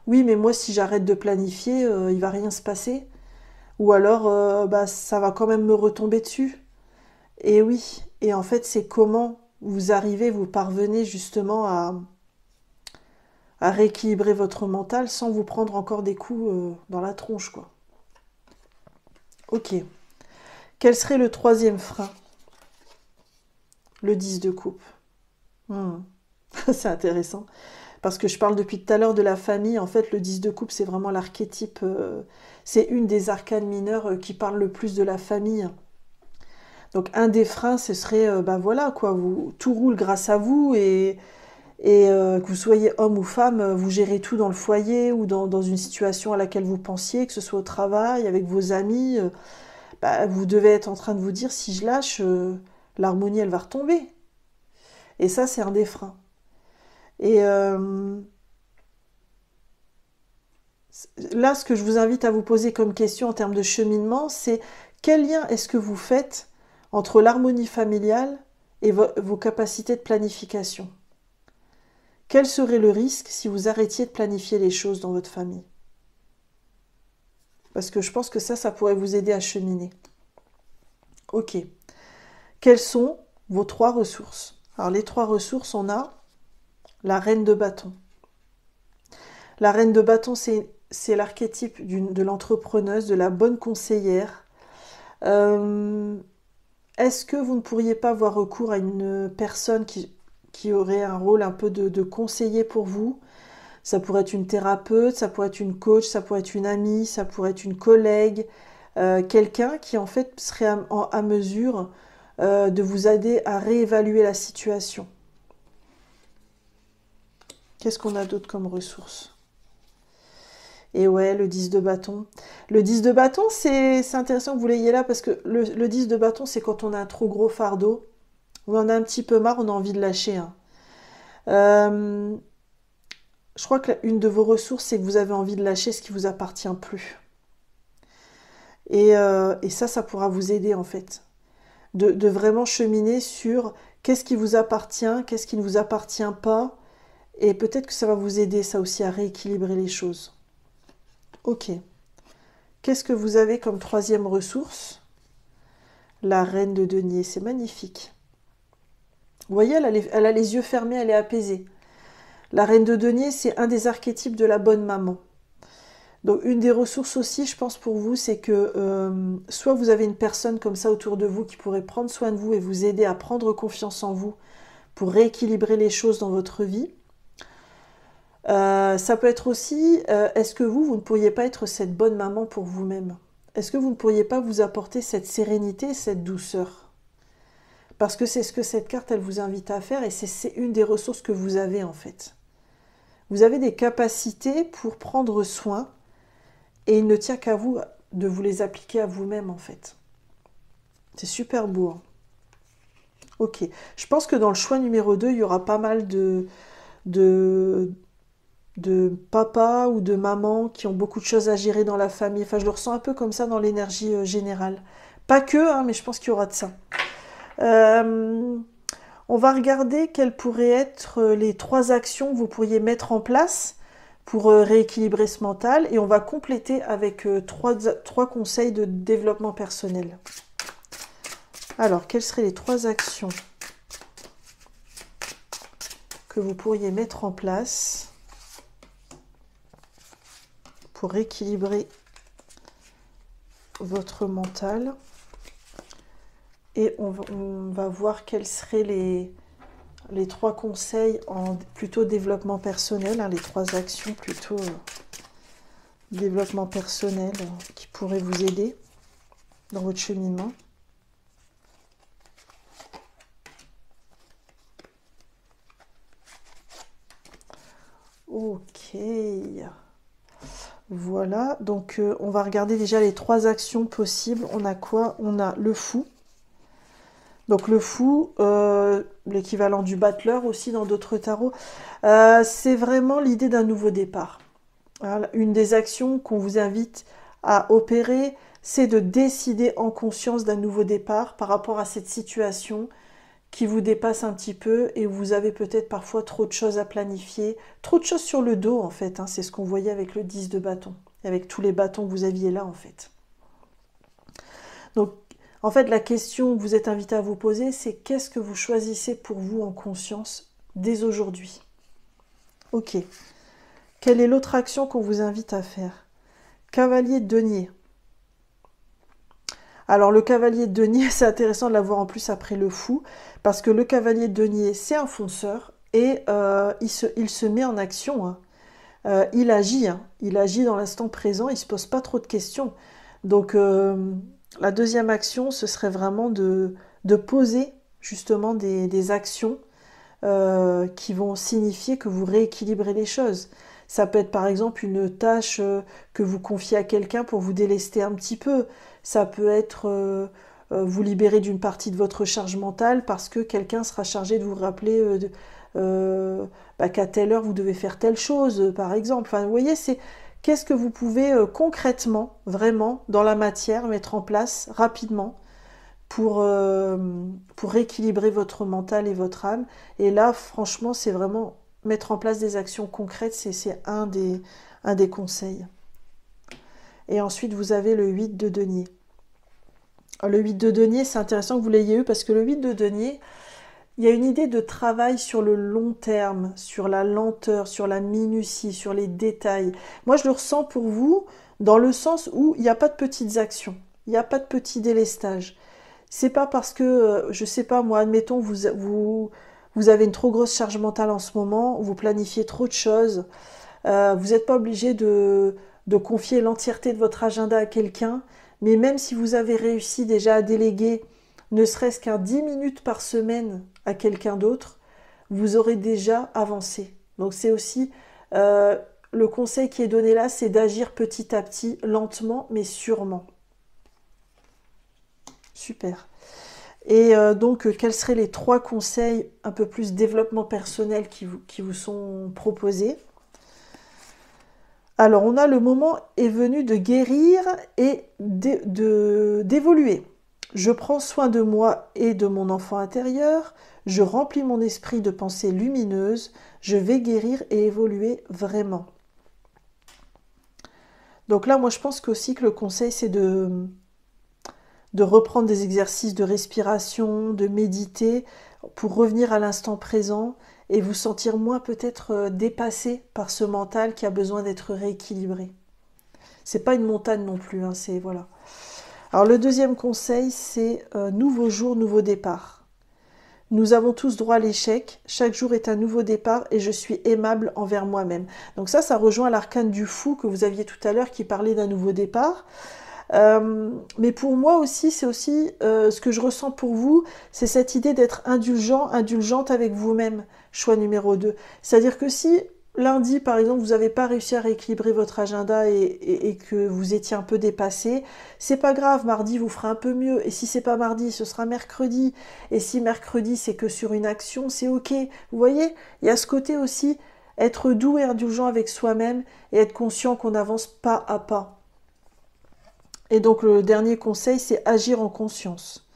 oui mais moi si j'arrête de planifier, il va rien se passer. Ou alors bah, ça va quand même me retomber dessus. Et oui, et en fait c'est comment vous arrivez, vous parvenez justement à rééquilibrer votre mental sans vous prendre encore des coups dans la tronche, quoi. Ok. Quel serait le troisième frein? Le 10 de coupe. Hmm. C'est intéressant. Parce que je parle depuis tout à l'heure de la famille. En fait, le 10 de coupe, c'est vraiment l'archétype. C'est une des arcanes mineures qui parle le plus de la famille. Donc, un des freins, ce serait, ben voilà, quoi, tout roule grâce à vous et que vous soyez homme ou femme, vous gérez tout dans le foyer ou dans une situation à laquelle vous pensiez, que ce soit au travail, avec vos amis. Bah, vous devez être en train de vous dire, si je lâche, l'harmonie, elle va retomber. Et ça, c'est un des freins. Et là, ce que je vous invite à vous poser comme question en termes de cheminement, c'est quel lien est-ce que vous faites entre l'harmonie familiale et vos capacités de planification? Quel serait le risque si vous arrêtiez de planifier les choses dans votre famille? Parce que je pense que ça pourrait vous aider à cheminer. Ok. Quelles sont vos 3 ressources? Alors les 3 ressources, on a la reine de bâton. La reine de bâton, c'est l'archétype de l'entrepreneuse, de la bonne conseillère. Est-ce que vous ne pourriez pas avoir recours à une personne qui aurait un rôle un peu de conseiller pour vous? Ça pourrait être une thérapeute, ça pourrait être une coach, ça pourrait être une amie, ça pourrait être une collègue, quelqu'un qui en fait serait à mesure de vous aider à réévaluer la situation. Qu'est-ce qu'on a d'autre comme ressources? Et ouais, le 10 de bâton. Le 10 de bâton, c'est intéressant que vous l'ayez là parce que le 10 de bâton, c'est quand on a un trop gros fardeau. On en a un petit peu marre, on a envie de lâcher. Hein. Je crois qu'une de vos ressources, c'est que vous avez envie de lâcher ce qui vous appartient plus. Et ça pourra vous aider en fait. De vraiment cheminer sur qu'est-ce qui vous appartient, qu'est-ce qui ne vous appartient pas. Et peut-être que ça va vous aider ça aussi à rééquilibrer les choses. Ok. Qu'est-ce que vous avez comme 3e ressource? La reine de denier, c'est magnifique. Vous voyez, elle a les yeux fermés, elle est apaisée. La reine de denier, c'est un des archétypes de la bonne maman. Donc une des ressources aussi, je pense pour vous, c'est que soit vous avez une personne comme ça autour de vous qui pourrait prendre soin de vous et vous aider à prendre confiance en vous pour rééquilibrer les choses dans votre vie. Ça peut être aussi, est-ce que vous ne pourriez pas être cette bonne maman pour vous-même? Est-ce que vous ne pourriez pas vous apporter cette sérénité, cette douceur? Parce que c'est ce que cette carte, elle vous invite à faire et c'est une des ressources que vous avez en fait. Vous avez des capacités pour prendre soin et il ne tient qu'à vous de vous les appliquer à vous-même en fait. C'est super beau. Hein. Ok. Je pense que dans le choix numéro 2, il y aura pas mal de papa ou de maman qui ont beaucoup de choses à gérer dans la famille. Enfin, je le ressens un peu comme ça dans l'énergie générale. Pas que, hein, mais je pense qu'il y aura de ça. On va regarder quelles pourraient être les 3 actions que vous pourriez mettre en place pour rééquilibrer ce mental. Et on va compléter avec 3 conseils de développement personnel. Alors, quelles seraient les 3 actions que vous pourriez mettre en place pour rééquilibrer votre mental? Et on va voir quels seraient les 3 conseils en plutôt développement personnel, hein, les 3 actions plutôt développement personnel qui pourraient vous aider dans votre cheminement. Ok. Voilà, donc on va regarder déjà les 3 actions possibles. On a quoi? On a le fou. Donc le fou, l'équivalent du battleur aussi dans d'autres tarots, c'est vraiment l'idée d'un nouveau départ. Voilà, une des actions qu'on vous invite à opérer, c'est de décider en conscience d'un nouveau départ par rapport à cette situation qui vous dépasse un petit peu et où vous avez peut-être parfois trop de choses à planifier, trop de choses sur le dos en fait, hein, c'est ce qu'on voyait avec le 10 de bâton, avec tous les bâtons que vous aviez là en fait. Donc en fait la question que vous êtes invité à vous poser, c'est qu'est-ce que vous choisissez pour vous en conscience dès aujourd'hui? Ok. Quelle est l'autre action qu'on vous invite à faire? Cavalier de denier. Alors le cavalier de denier, c'est intéressant de l'avoir en plus après le fou, parce que le cavalier de denier, c'est un fonceur, et il se met en action, hein. Il agit, hein. Il agit dans l'instant présent, il ne se pose pas trop de questions. Donc la deuxième action, ce serait vraiment de poser justement des actions qui vont signifier que vous rééquilibrez les choses. Ça peut être par exemple une tâche que vous confiez à quelqu'un pour vous délester un petit peu. Ça peut être vous libérer d'une partie de votre charge mentale parce que quelqu'un sera chargé de vous rappeler qu'à telle heure vous devez faire telle chose, par exemple. Enfin, vous voyez, c'est qu'est-ce que vous pouvez concrètement, vraiment, dans la matière, mettre en place rapidement pour rééquilibrer votre mental et votre âme. Et là, franchement, c'est vraiment mettre en place des actions concrètes, c'est un des conseils. Et ensuite, vous avez le 8 de denier. Le 8 de denier, c'est intéressant que vous l'ayez eu parce que le 8 de denier, il y a une idée de travail sur le long terme, sur la lenteur, sur la minutie, sur les détails. Moi, je le ressens pour vous dans le sens où il n'y a pas de petites actions, il n'y a pas de petits délestages. C'est pas parce que, je sais pas moi, admettons, vous avez une trop grosse charge mentale en ce moment, vous planifiez trop de choses, vous n'êtes pas obligé de confier l'entièreté de votre agenda à quelqu'un, mais même si vous avez réussi déjà à déléguer ne serait-ce qu'un 10 minutes par semaine à quelqu'un d'autre, vous aurez déjà avancé. Donc c'est aussi le conseil qui est donné là, c'est d'agir petit à petit, lentement mais sûrement. Super. Et donc, quels seraient les 3 conseils un peu plus développement personnel qui vous sont proposés? Alors, on a le moment est venu de guérir et d'évoluer. Je prends soin de moi et de mon enfant intérieur. Je remplis mon esprit de pensées lumineuses. Je vais guérir et évoluer vraiment. Donc là, moi, je pense qu'aussi que le conseil, c'est de reprendre des exercices de respiration, de méditer pour revenir à l'instant présent et vous sentir moins peut-être dépassé par ce mental qui a besoin d'être rééquilibré. C'est pas une montagne non plus, hein, c'est voilà. Alors le deuxième conseil, c'est nouveau jour, nouveau départ. Nous avons tous droit à l'échec, chaque jour est un nouveau départ et je suis aimable envers moi-même. Donc ça rejoint l'arcane du fou que vous aviez tout à l'heure qui parlait d'un nouveau départ. Mais pour moi aussi, c'est aussi ce que je ressens pour vous, c'est cette idée d'être indulgent, indulgente avec vous-même, choix numéro 2. C'est-à-dire que si lundi, par exemple, vous n'avez pas réussi à rééquilibrer votre agenda et que vous étiez un peu dépassé, c'est pas grave, mardi vous ferez un peu mieux. Et si c'est pas mardi, ce sera mercredi. Et si mercredi, c'est que sur une action, c'est ok. Vous voyez, il y a ce côté aussi, être doux et indulgent avec soi-même et être conscient qu'on avance pas à pas. Et donc le dernier conseil, c'est agir en conscience.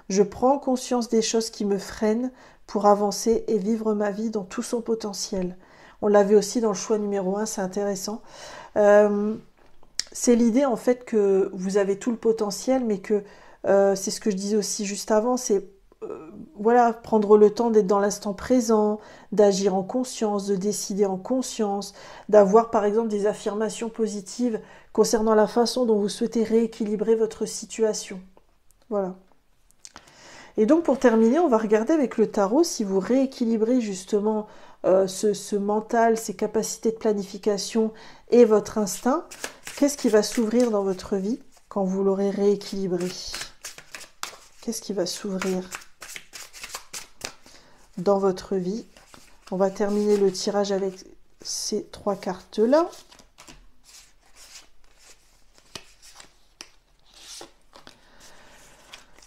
Je prends conscience des choses qui me freinent pour avancer et vivre ma vie dans tout son potentiel. On l'avait aussi dans le choix numéro 1, c'est intéressant. C'est l'idée en fait que vous avez tout le potentiel, mais que c'est ce que je disais aussi juste avant, c'est voilà, prendre le temps d'être dans l'instant présent, d'agir en conscience, de décider en conscience, d'avoir par exemple des affirmations positives concernant la façon dont vous souhaitez rééquilibrer votre situation. Voilà. Et donc pour terminer, on va regarder avec le tarot si vous rééquilibrez justement ce mental, ces capacités de planification et votre instinct. Qu'est-ce qui va s'ouvrir dans votre vie quand vous l'aurez rééquilibré? Qu'est-ce qui va s'ouvrir dans votre vie? On va terminer le tirage avec ces 3 cartes-là.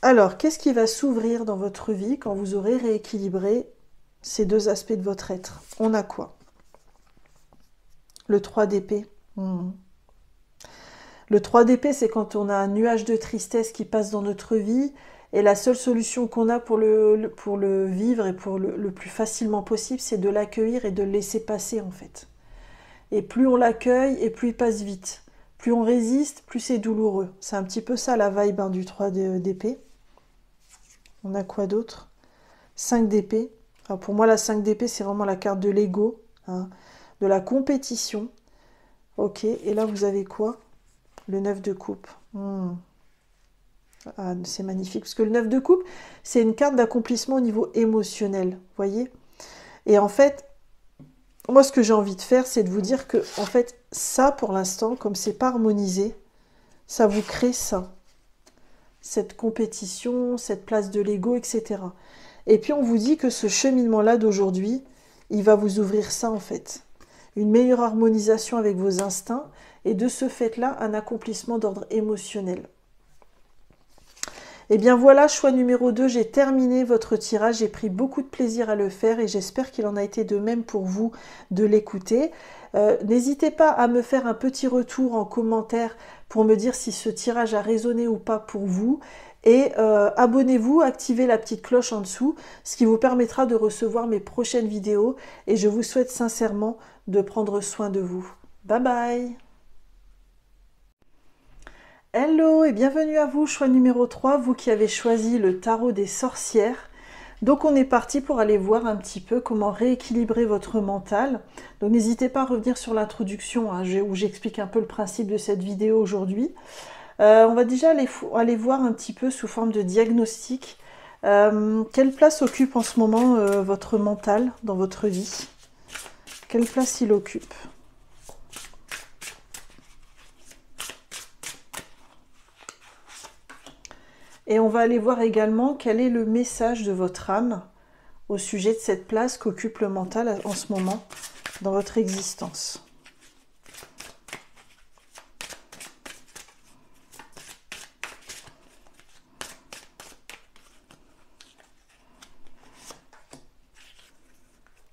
Alors, qu'est-ce qui va s'ouvrir dans votre vie quand vous aurez rééquilibré ces 2 aspects de votre être? On a quoi? Le 3 d'épée. Le 3 d'épée, c'est quand on a un nuage de tristesse qui passe dans notre vie, et la seule solution qu'on a pour le vivre et pour le plus facilement possible, c'est de l'accueillir et de le laisser passer en fait. Et plus on l'accueille, et plus il passe vite. Plus on résiste, plus c'est douloureux. C'est un petit peu ça la vibe hein, du 3 d'épée. On a quoi d'autre? 5 d'épée. Alors pour moi, la 5 d'épée, c'est vraiment la carte de l'ego, hein, de la compétition. Ok, et là, vous avez quoi? Le 9 de coupe. Ah, c'est magnifique, parce que le 9 de coupe, c'est une carte d'accomplissement au niveau émotionnel, voyez? Et en fait, moi, ce que j'ai envie de faire, c'est de vous dire que, en fait, ça, pour l'instant, comme c'est pas harmonisé, ça vous crée ça. Cette compétition, cette place de l'ego, etc. Et puis, on vous dit que ce cheminement-là d'aujourd'hui, il va vous ouvrir ça, en fait. Une meilleure harmonisation avec vos instincts, et de ce fait-là, un accomplissement d'ordre émotionnel. Et bien voilà, choix numéro 2, j'ai terminé votre tirage, j'ai pris beaucoup de plaisir à le faire et j'espère qu'il en a été de même pour vous de l'écouter. N'hésitez pas à me faire un petit retour en commentaire pour me dire si ce tirage a résonné ou pas pour vous. Et abonnez-vous, activez la petite cloche en dessous, ce qui vous permettra de recevoir mes prochaines vidéos. Et je vous souhaite sincèrement de prendre soin de vous. Bye bye! Hello et bienvenue à vous, choix numéro 3, vous qui avez choisi le tarot des sorcières. Donc on est parti pour aller voir un petit peu comment rééquilibrer votre mental. Donc n'hésitez pas à revenir sur l'introduction hein, où j'explique un peu le principe de cette vidéo aujourd'hui. On va déjà aller voir un petit peu sous forme de diagnostic. Quelle place occupe en ce moment votre mental dans votre vie? Quelle place il occupe? Et on va aller voir également quel est le message de votre âme au sujet de cette place qu'occupe le mental en ce moment dans votre existence.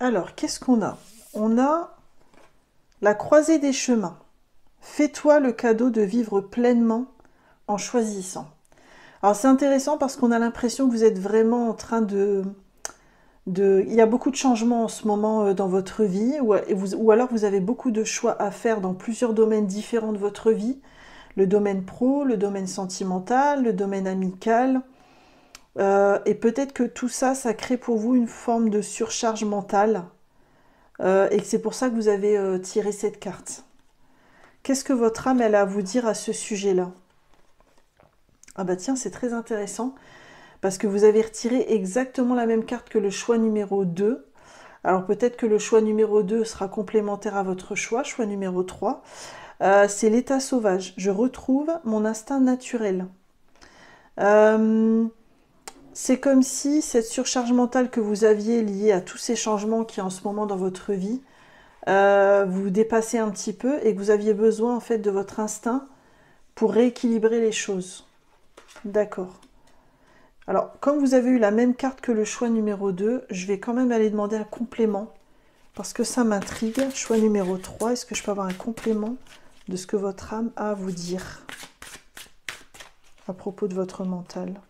Alors, qu'est-ce qu'on a? On a la croisée des chemins. Fais-toi le cadeau de vivre pleinement en choisissant. Alors c'est intéressant parce qu'on a l'impression que vous êtes vraiment en train Il y a beaucoup de changements en ce moment dans votre vie, ou alors vous avez beaucoup de choix à faire dans plusieurs domaines différents de votre vie. Le domaine pro, le domaine sentimental, le domaine amical. Et peut-être que tout ça, ça crée pour vous une forme de surcharge mentale. Et que c'est pour ça que vous avez tiré cette carte. Qu'est-ce que votre âme elle a à vous dire à ce sujet-là? Ah bah tiens, c'est très intéressant, parce que vous avez retiré exactement la même carte que le choix numéro 2. Alors peut-être que le choix numéro 2 sera complémentaire à votre choix numéro 3. C'est l'état sauvage. Je retrouve mon instinct naturel. C'est comme si cette surcharge mentale que vous aviez liée à tous ces changements qui en ce moment dans votre vie, vous dépassez un petit peu et que vous aviez besoin en fait de votre instinct pour rééquilibrer les choses. D'accord. Alors, comme vous avez eu la même carte que le choix numéro 2, je vais quand même aller demander un complément, parce que ça m'intrigue. Choix numéro 3, est-ce que je peux avoir un complément de ce que votre âme a à vous dire à propos de votre mental?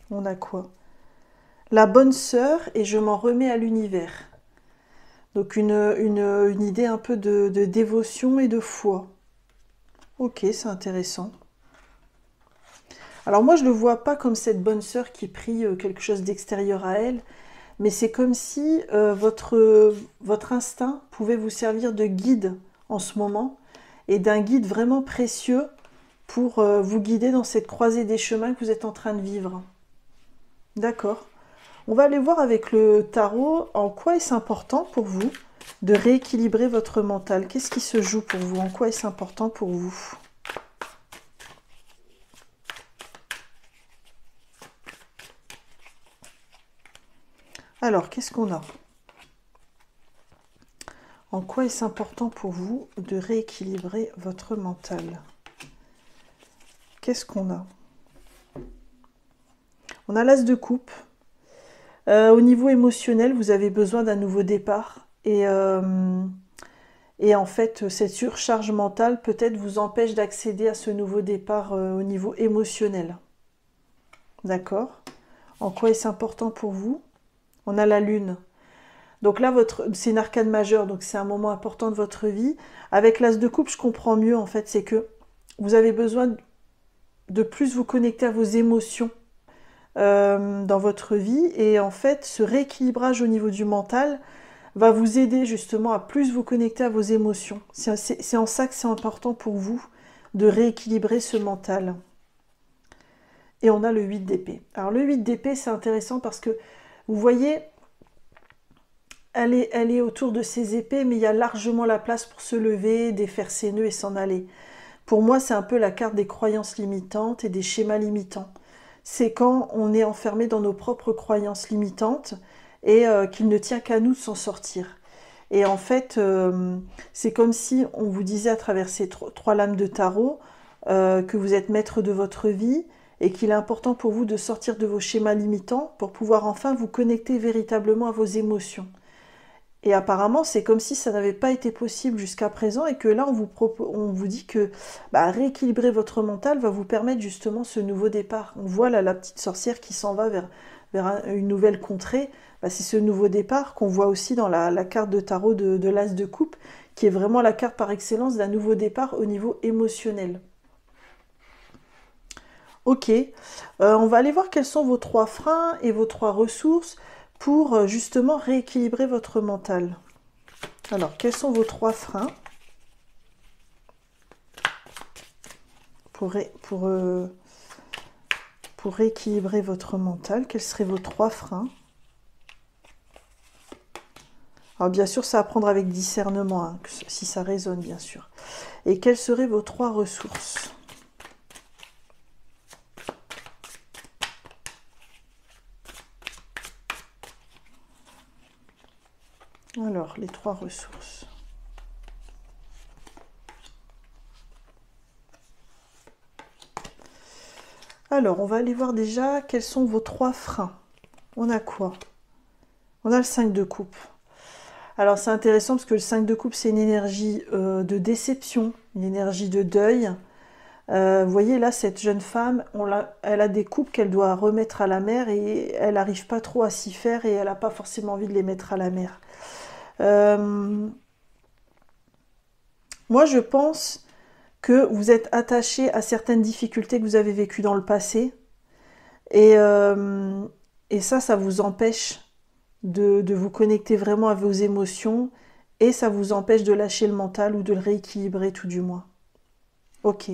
On a quoi? La bonne sœur et je m'en remets à l'univers. Donc une idée un peu de dévotion et de foi. Ok, c'est intéressant. Alors moi, je ne le vois pas comme cette bonne sœur qui prie quelque chose d'extérieur à elle, mais c'est comme si votre instinct pouvait vous servir de guide en ce moment, et d'un guide vraiment précieux pour vous guider dans cette croisée des chemins que vous êtes en train de vivre. D'accord. On va aller voir avec le tarot en quoi est-ce important pour vous de rééquilibrer votre mental. Qu'est-ce qui se joue pour vous? En quoi est-ce important pour vous? Alors, qu'est-ce qu'on a? En quoi est-ce important pour vous de rééquilibrer votre mental? Qu'est-ce qu'on a? On a l'as de coupe. Au niveau émotionnel, vous avez besoin d'un nouveau départ. Et Et en fait, cette surcharge mentale peut-être vous empêche d'accéder à ce nouveau départ au niveau émotionnel. D'accord? En quoi est-ce important pour vous? On a la lune. Donc là, c'est une arcane majeure, donc c'est un moment important de votre vie. Avec l'as de coupe, je comprends mieux en fait, c'est que vous avez besoin de plus vous connecter à vos émotions dans votre vie. Et en fait, ce rééquilibrage au niveau du mental va vous aider justement à plus vous connecter à vos émotions. C'est en ça que c'est important pour vous de rééquilibrer ce mental. Et on a le 8 d'épée. Alors le 8 d'épée, c'est intéressant parce que vous voyez, elle est autour de ses épées, mais il y a largement la place pour se lever, défaire ses nœuds et s'en aller. Pour moi, c'est un peu la carte des croyances limitantes et des schémas limitants. C'est quand on est enfermé dans nos propres croyances limitantes et qu'il ne tient qu'à nous de s'en sortir. Et en fait, c'est comme si on vous disait à travers ces trois lames de tarot que vous êtes maître de votre vie et qu'il est important pour vous de sortir de vos schémas limitants pour pouvoir enfin vous connecter véritablement à vos émotions. Et apparemment, c'est comme si ça n'avait pas été possible jusqu'à présent et que là, on vous dit que rééquilibrer votre mental va vous permettre justement ce nouveau départ. On voit là la petite sorcière qui s'en va vers une nouvelle contrée. C'est ce nouveau départ qu'on voit aussi dans la carte de tarot de l'as de coupe, qui est vraiment la carte par excellence d'un nouveau départ au niveau émotionnel. Ok, on va aller voir quels sont vos 3 freins et vos 3 ressources pour justement rééquilibrer votre mental. Alors, quels sont vos 3 freins pour rééquilibrer votre mental? Quels seraient vos 3 freins? Alors, bien sûr, ça à prendre avec discernement, hein, si ça résonne, bien sûr. Et quelles seraient vos 3 ressources? Alors, les 3 ressources. Alors, on va aller voir déjà quels sont vos 3 freins. On a quoi? On a le 5 de coupe. Alors, c'est intéressant parce que le 5 de coupe, c'est une énergie de déception, une énergie de deuil. Vous voyez, là, cette jeune femme, elle a des coupes qu'elle doit remettre à la mer et elle n'arrive pas trop à s'y faire et elle n'a pas forcément envie de les mettre à la mer. Moi, je pense que vous êtes attaché à certaines difficultés que vous avez vécues dans le passé. Et ça vous empêche de vous connecter vraiment à vos émotions. Et ça vous empêche de lâcher le mental ou de le rééquilibrer tout du moins. Ok.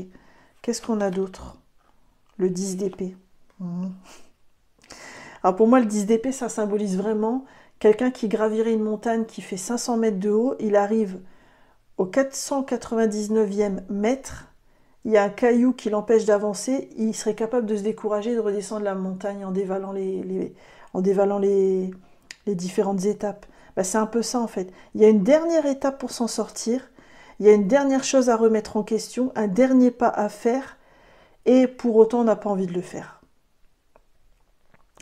Qu'est-ce qu'on a d'autre? Le 10 d'épée. Alors pour moi, le 10 d'épée, ça symbolise vraiment quelqu'un qui gravirait une montagne qui fait 500 mètres de haut. Il arrive au 499e mètre. Il y a un caillou qui l'empêche d'avancer. Il serait capable de se décourager et de redescendre la montagne en dévalant les différentes étapes. C'est un peu ça en fait. Il y a une dernière étape pour s'en sortir. Il y a une dernière chose à remettre en question, un dernier pas à faire. Et pour autant, on n'a pas envie de le faire.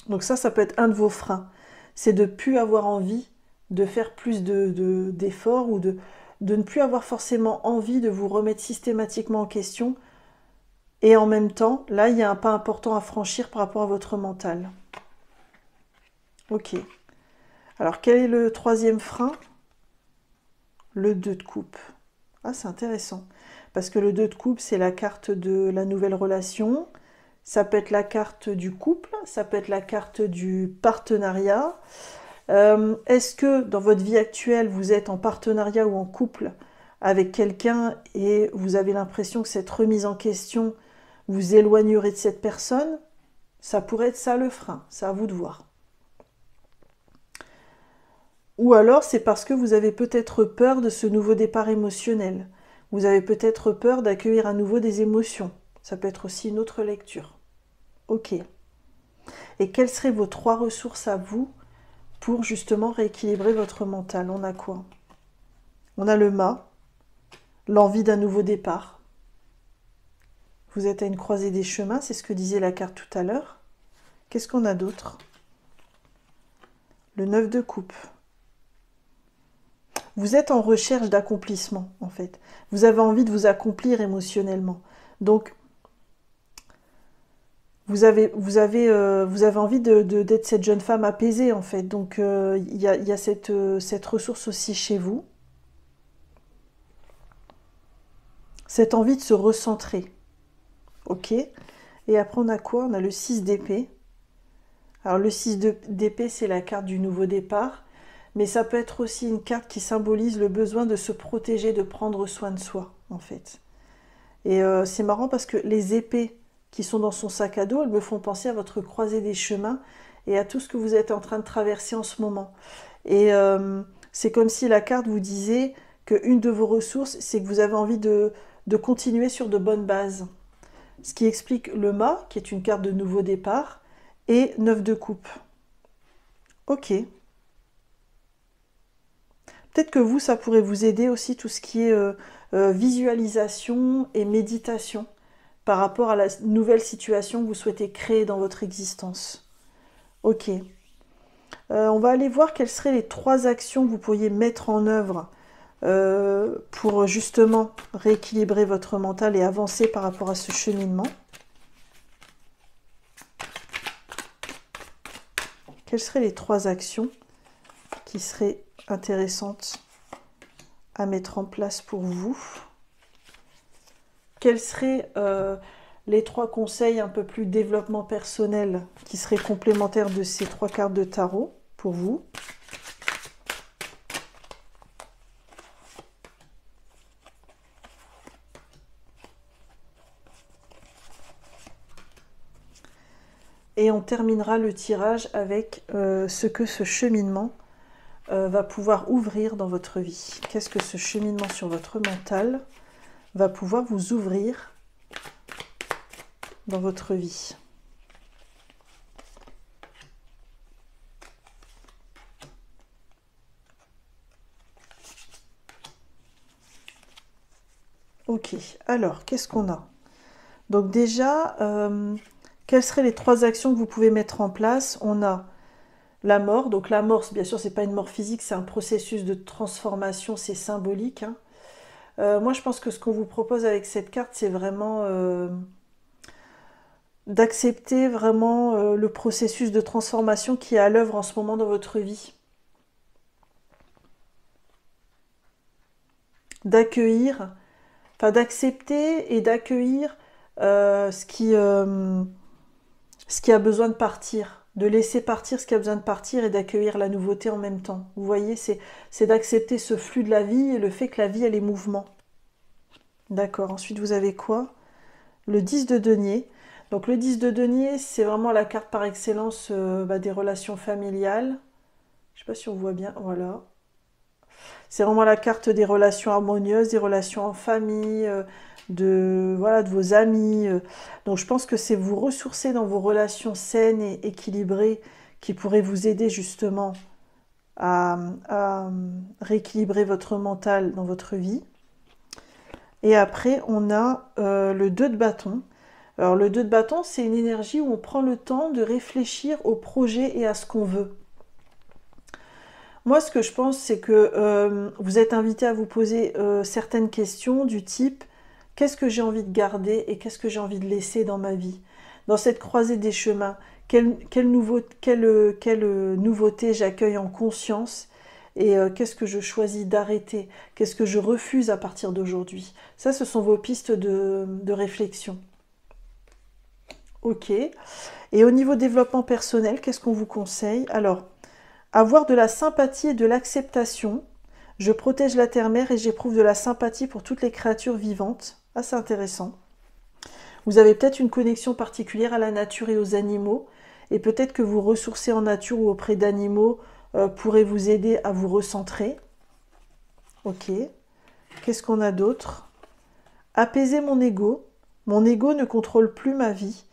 Donc ça peut être un de vos freins. C'est de ne plus avoir envie de faire plus d'efforts ou de ne plus avoir forcément envie de vous remettre systématiquement en question. Et en même temps, là, il y a un pas important à franchir par rapport à votre mental. Ok. Alors, quel est le 3e frein? Le 2 de coupe. Ah, c'est intéressant. Parce que le 2 de coupe, c'est la carte de la nouvelle relation. Ça peut être la carte du couple, ça peut être la carte du partenariat. Est-ce que dans votre vie actuelle, vous êtes en partenariat ou en couple avec quelqu'un et vous avez l'impression que cette remise en question vous éloignerait de cette personne? Ça pourrait être ça le frein, c'est à vous de voir. Ou alors c'est parce que vous avez peut-être peur de ce nouveau départ émotionnel. Vous avez peut-être peur d'accueillir à nouveau des émotions. Ça peut être aussi une autre lecture. Ok. Et quelles seraient vos 3 ressources à vous pour justement rééquilibrer votre mental? On a quoi? On a le mât, l'envie d'un nouveau départ. Vous êtes à une croisée des chemins, c'est ce que disait la carte tout à l'heure. Qu'est-ce qu'on a d'autre? Le 9 de coupe. vous êtes en recherche d'accomplissement, en fait. Vous avez envie de vous accomplir émotionnellement. Donc, vous avez envie d'être cette jeune femme apaisée, en fait. Donc, il y a cette ressource aussi chez vous. Cette envie de se recentrer. Ok. Et après, on a quoi? On a le 6 d'épée. Alors, le 6 d'épée, c'est la carte du nouveau départ. Mais ça peut être aussi une carte qui symbolise le besoin de se protéger, de prendre soin de soi, en fait. Et c'est marrant parce que les épées qui sont dans son sac à dos, elles me font penser à votre croisée des chemins et à tout ce que vous êtes en train de traverser en ce moment. Et c'est comme si la carte vous disait qu'une de vos ressources, c'est que vous avez envie de continuer sur de bonnes bases. Ce qui explique le mât, qui est une carte de nouveau départ, et 9 de coupe. Ok. Peut-être que vous, ça pourrait vous aider aussi tout ce qui est visualisation et méditation par rapport à la nouvelle situation que vous souhaitez créer dans votre existence. Ok. On va aller voir quelles seraient les 3 actions que vous pourriez mettre en œuvre pour justement rééquilibrer votre mental et avancer par rapport à ce cheminement. Quelles seraient les 3 actions qui seraient intéressantes à mettre en place pour vous? Quels seraient les 3 conseils un peu plus développement personnel qui seraient complémentaires de ces 3 cartes de tarot pour vous? Et on terminera le tirage avec ce que ce cheminement va pouvoir ouvrir dans votre vie. Qu'est-ce que ce cheminement sur votre mental va pouvoir vous ouvrir dans votre vie? Ok, alors, qu'est-ce qu'on a? Donc déjà, quelles seraient les 3 actions que vous pouvez mettre en place? On a la mort. Donc la mort, bien sûr, c'est pas une mort physique, c'est un processus de transformation, c'est symbolique. Hein. Moi, je pense que ce qu'on vous propose avec cette carte, c'est vraiment d'accepter vraiment le processus de transformation qui est à l'œuvre en ce moment dans votre vie. D'accueillir, enfin d'accepter et d'accueillir ce qui a besoin de partir, de laisser partir ce qui a besoin de partir et d'accueillir la nouveauté en même temps. Vous voyez, c'est d'accepter ce flux de la vie et le fait que la vie, elle est mouvement. D'accord, ensuite vous avez quoi? Le 10 de denier. Donc le 10 de denier, c'est vraiment la carte par excellence des relations familiales. Je ne sais pas si on voit bien, voilà. C'est vraiment la carte des relations harmonieuses, des relations en famille, de vos amis. Donc je pense que c'est vous ressourcer dans vos relations saines et équilibrées qui pourraient vous aider justement à rééquilibrer votre mental dans votre vie. Et après, on a le 2 de bâton. Alors le 2 de bâton, c'est une énergie où on prend le temps de réfléchir au projet et à ce qu'on veut. Moi, ce que je pense, c'est que vous êtes invité à vous poser certaines questions du type « Qu'est-ce que j'ai envie de garder et qu'est-ce que j'ai envie de laisser dans ma vie ?» Dans cette croisée des chemins, quelle nouveauté j'accueille en conscience et qu'est-ce que je choisis d'arrêter? Qu'est-ce que je refuse à partir d'aujourd'hui? Ça, ce sont vos pistes de réflexion. Ok. Et au niveau développement personnel, qu'est-ce qu'on vous conseille? Alors, avoir de la sympathie et de l'acceptation. Je protège la terre-mère et j'éprouve de la sympathie pour toutes les créatures vivantes. Ah, c'est intéressant. Vous avez peut-être une connexion particulière à la nature et aux animaux. Et peut-être que vous ressourcer en nature ou auprès d'animaux pourrait vous aider à vous recentrer. Ok. Qu'est-ce qu'on a d'autre? Apaiser mon ego. Mon ego ne contrôle plus ma vie.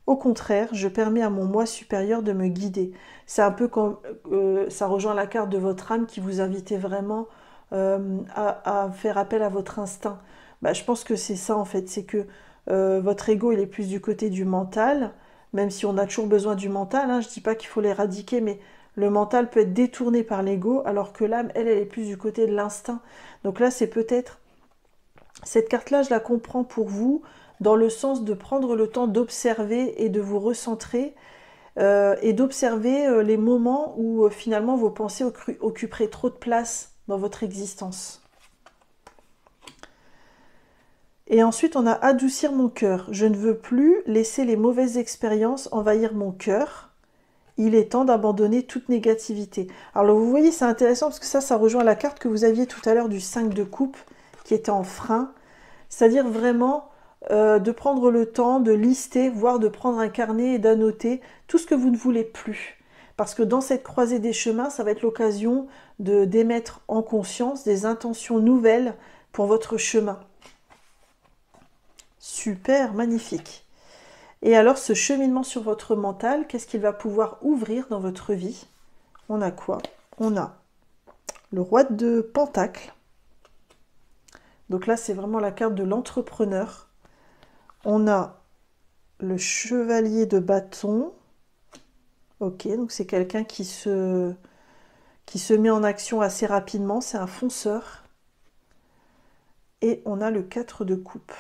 Au contraire, je permets à mon moi supérieur de me guider. C'est un peu comme ça rejoint la carte de votre âme qui vous invite vraiment à faire appel à votre instinct. Bah, je pense que c'est ça en fait, c'est que votre ego il est plus du côté du mental, même si on a toujours besoin du mental. Hein, je ne dis pas qu'il faut l'éradiquer, mais Le mental peut être détourné par l'ego, alors que l'âme, elle est plus du côté de l'instinct. Donc là, c'est peut-être... Cette carte-là, je la comprends pour vous, dans le sens de prendre le temps d'observer et de vous recentrer, et d'observer les moments où finalement vos pensées occuperaient trop de place dans votre existence. Et ensuite, on a adoucir mon cœur. Je ne veux plus laisser les mauvaises expériences envahir mon cœur. Il est temps d'abandonner toute négativité. Alors vous voyez, c'est intéressant parce que ça rejoint la carte que vous aviez tout à l'heure du 5 de coupe qui était en frein. C'est-à-dire vraiment de prendre le temps de lister, voire de prendre un carnet et d'annoter tout ce que vous ne voulez plus. Parce que dans cette croisée des chemins, ça va être l'occasion d'émettre en conscience des intentions nouvelles pour votre chemin. Super, magnifique. Et alors, ce cheminement sur votre mental, qu'est-ce qu'il va pouvoir ouvrir dans votre vie? On a quoi? On a le roi de Pentacles. Donc là, c'est vraiment la carte de l'entrepreneur. On a le chevalier de bâton. Ok, donc c'est quelqu'un qui se met en action assez rapidement. C'est un fonceur. Et on a le 4 de coupe.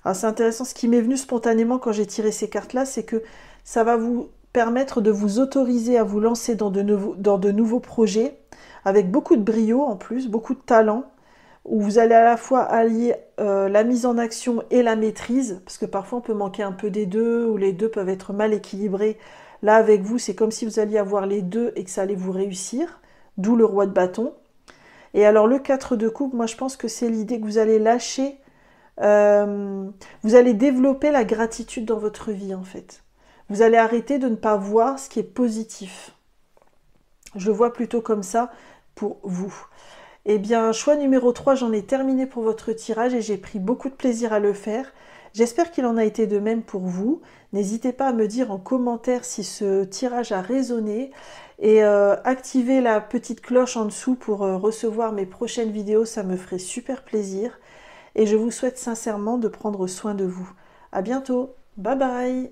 Alors c'est intéressant, ce qui m'est venu spontanément quand j'ai tiré ces cartes-là, c'est que ça va vous permettre de vous autoriser à vous lancer dans de nouveaux projets, avec beaucoup de brio en plus, beaucoup de talent, où vous allez à la fois allier la mise en action et la maîtrise, parce que parfois on peut manquer un peu des deux, ou les deux peuvent être mal équilibrés. Là avec vous, c'est comme si vous alliez avoir les deux et que ça allait vous réussir, d'où le roi de bâton. Et alors le 4 de coupe, moi je pense que c'est l'idée que vous allez lâcher, vous allez développer la gratitude dans votre vie en fait. Vous allez arrêter de ne pas voir ce qui est positif. Je le vois plutôt comme ça pour vous. Eh bien, choix numéro 3, j'en ai terminé pour votre tirage et j'ai pris beaucoup de plaisir à le faire. J'espère qu'il en a été de même pour vous. N'hésitez pas à me dire en commentaire si ce tirage a résonné et activez la petite cloche en dessous pour recevoir mes prochaines vidéos, ça me ferait super plaisir. Et je vous souhaite sincèrement de prendre soin de vous. À bientôt, bye bye.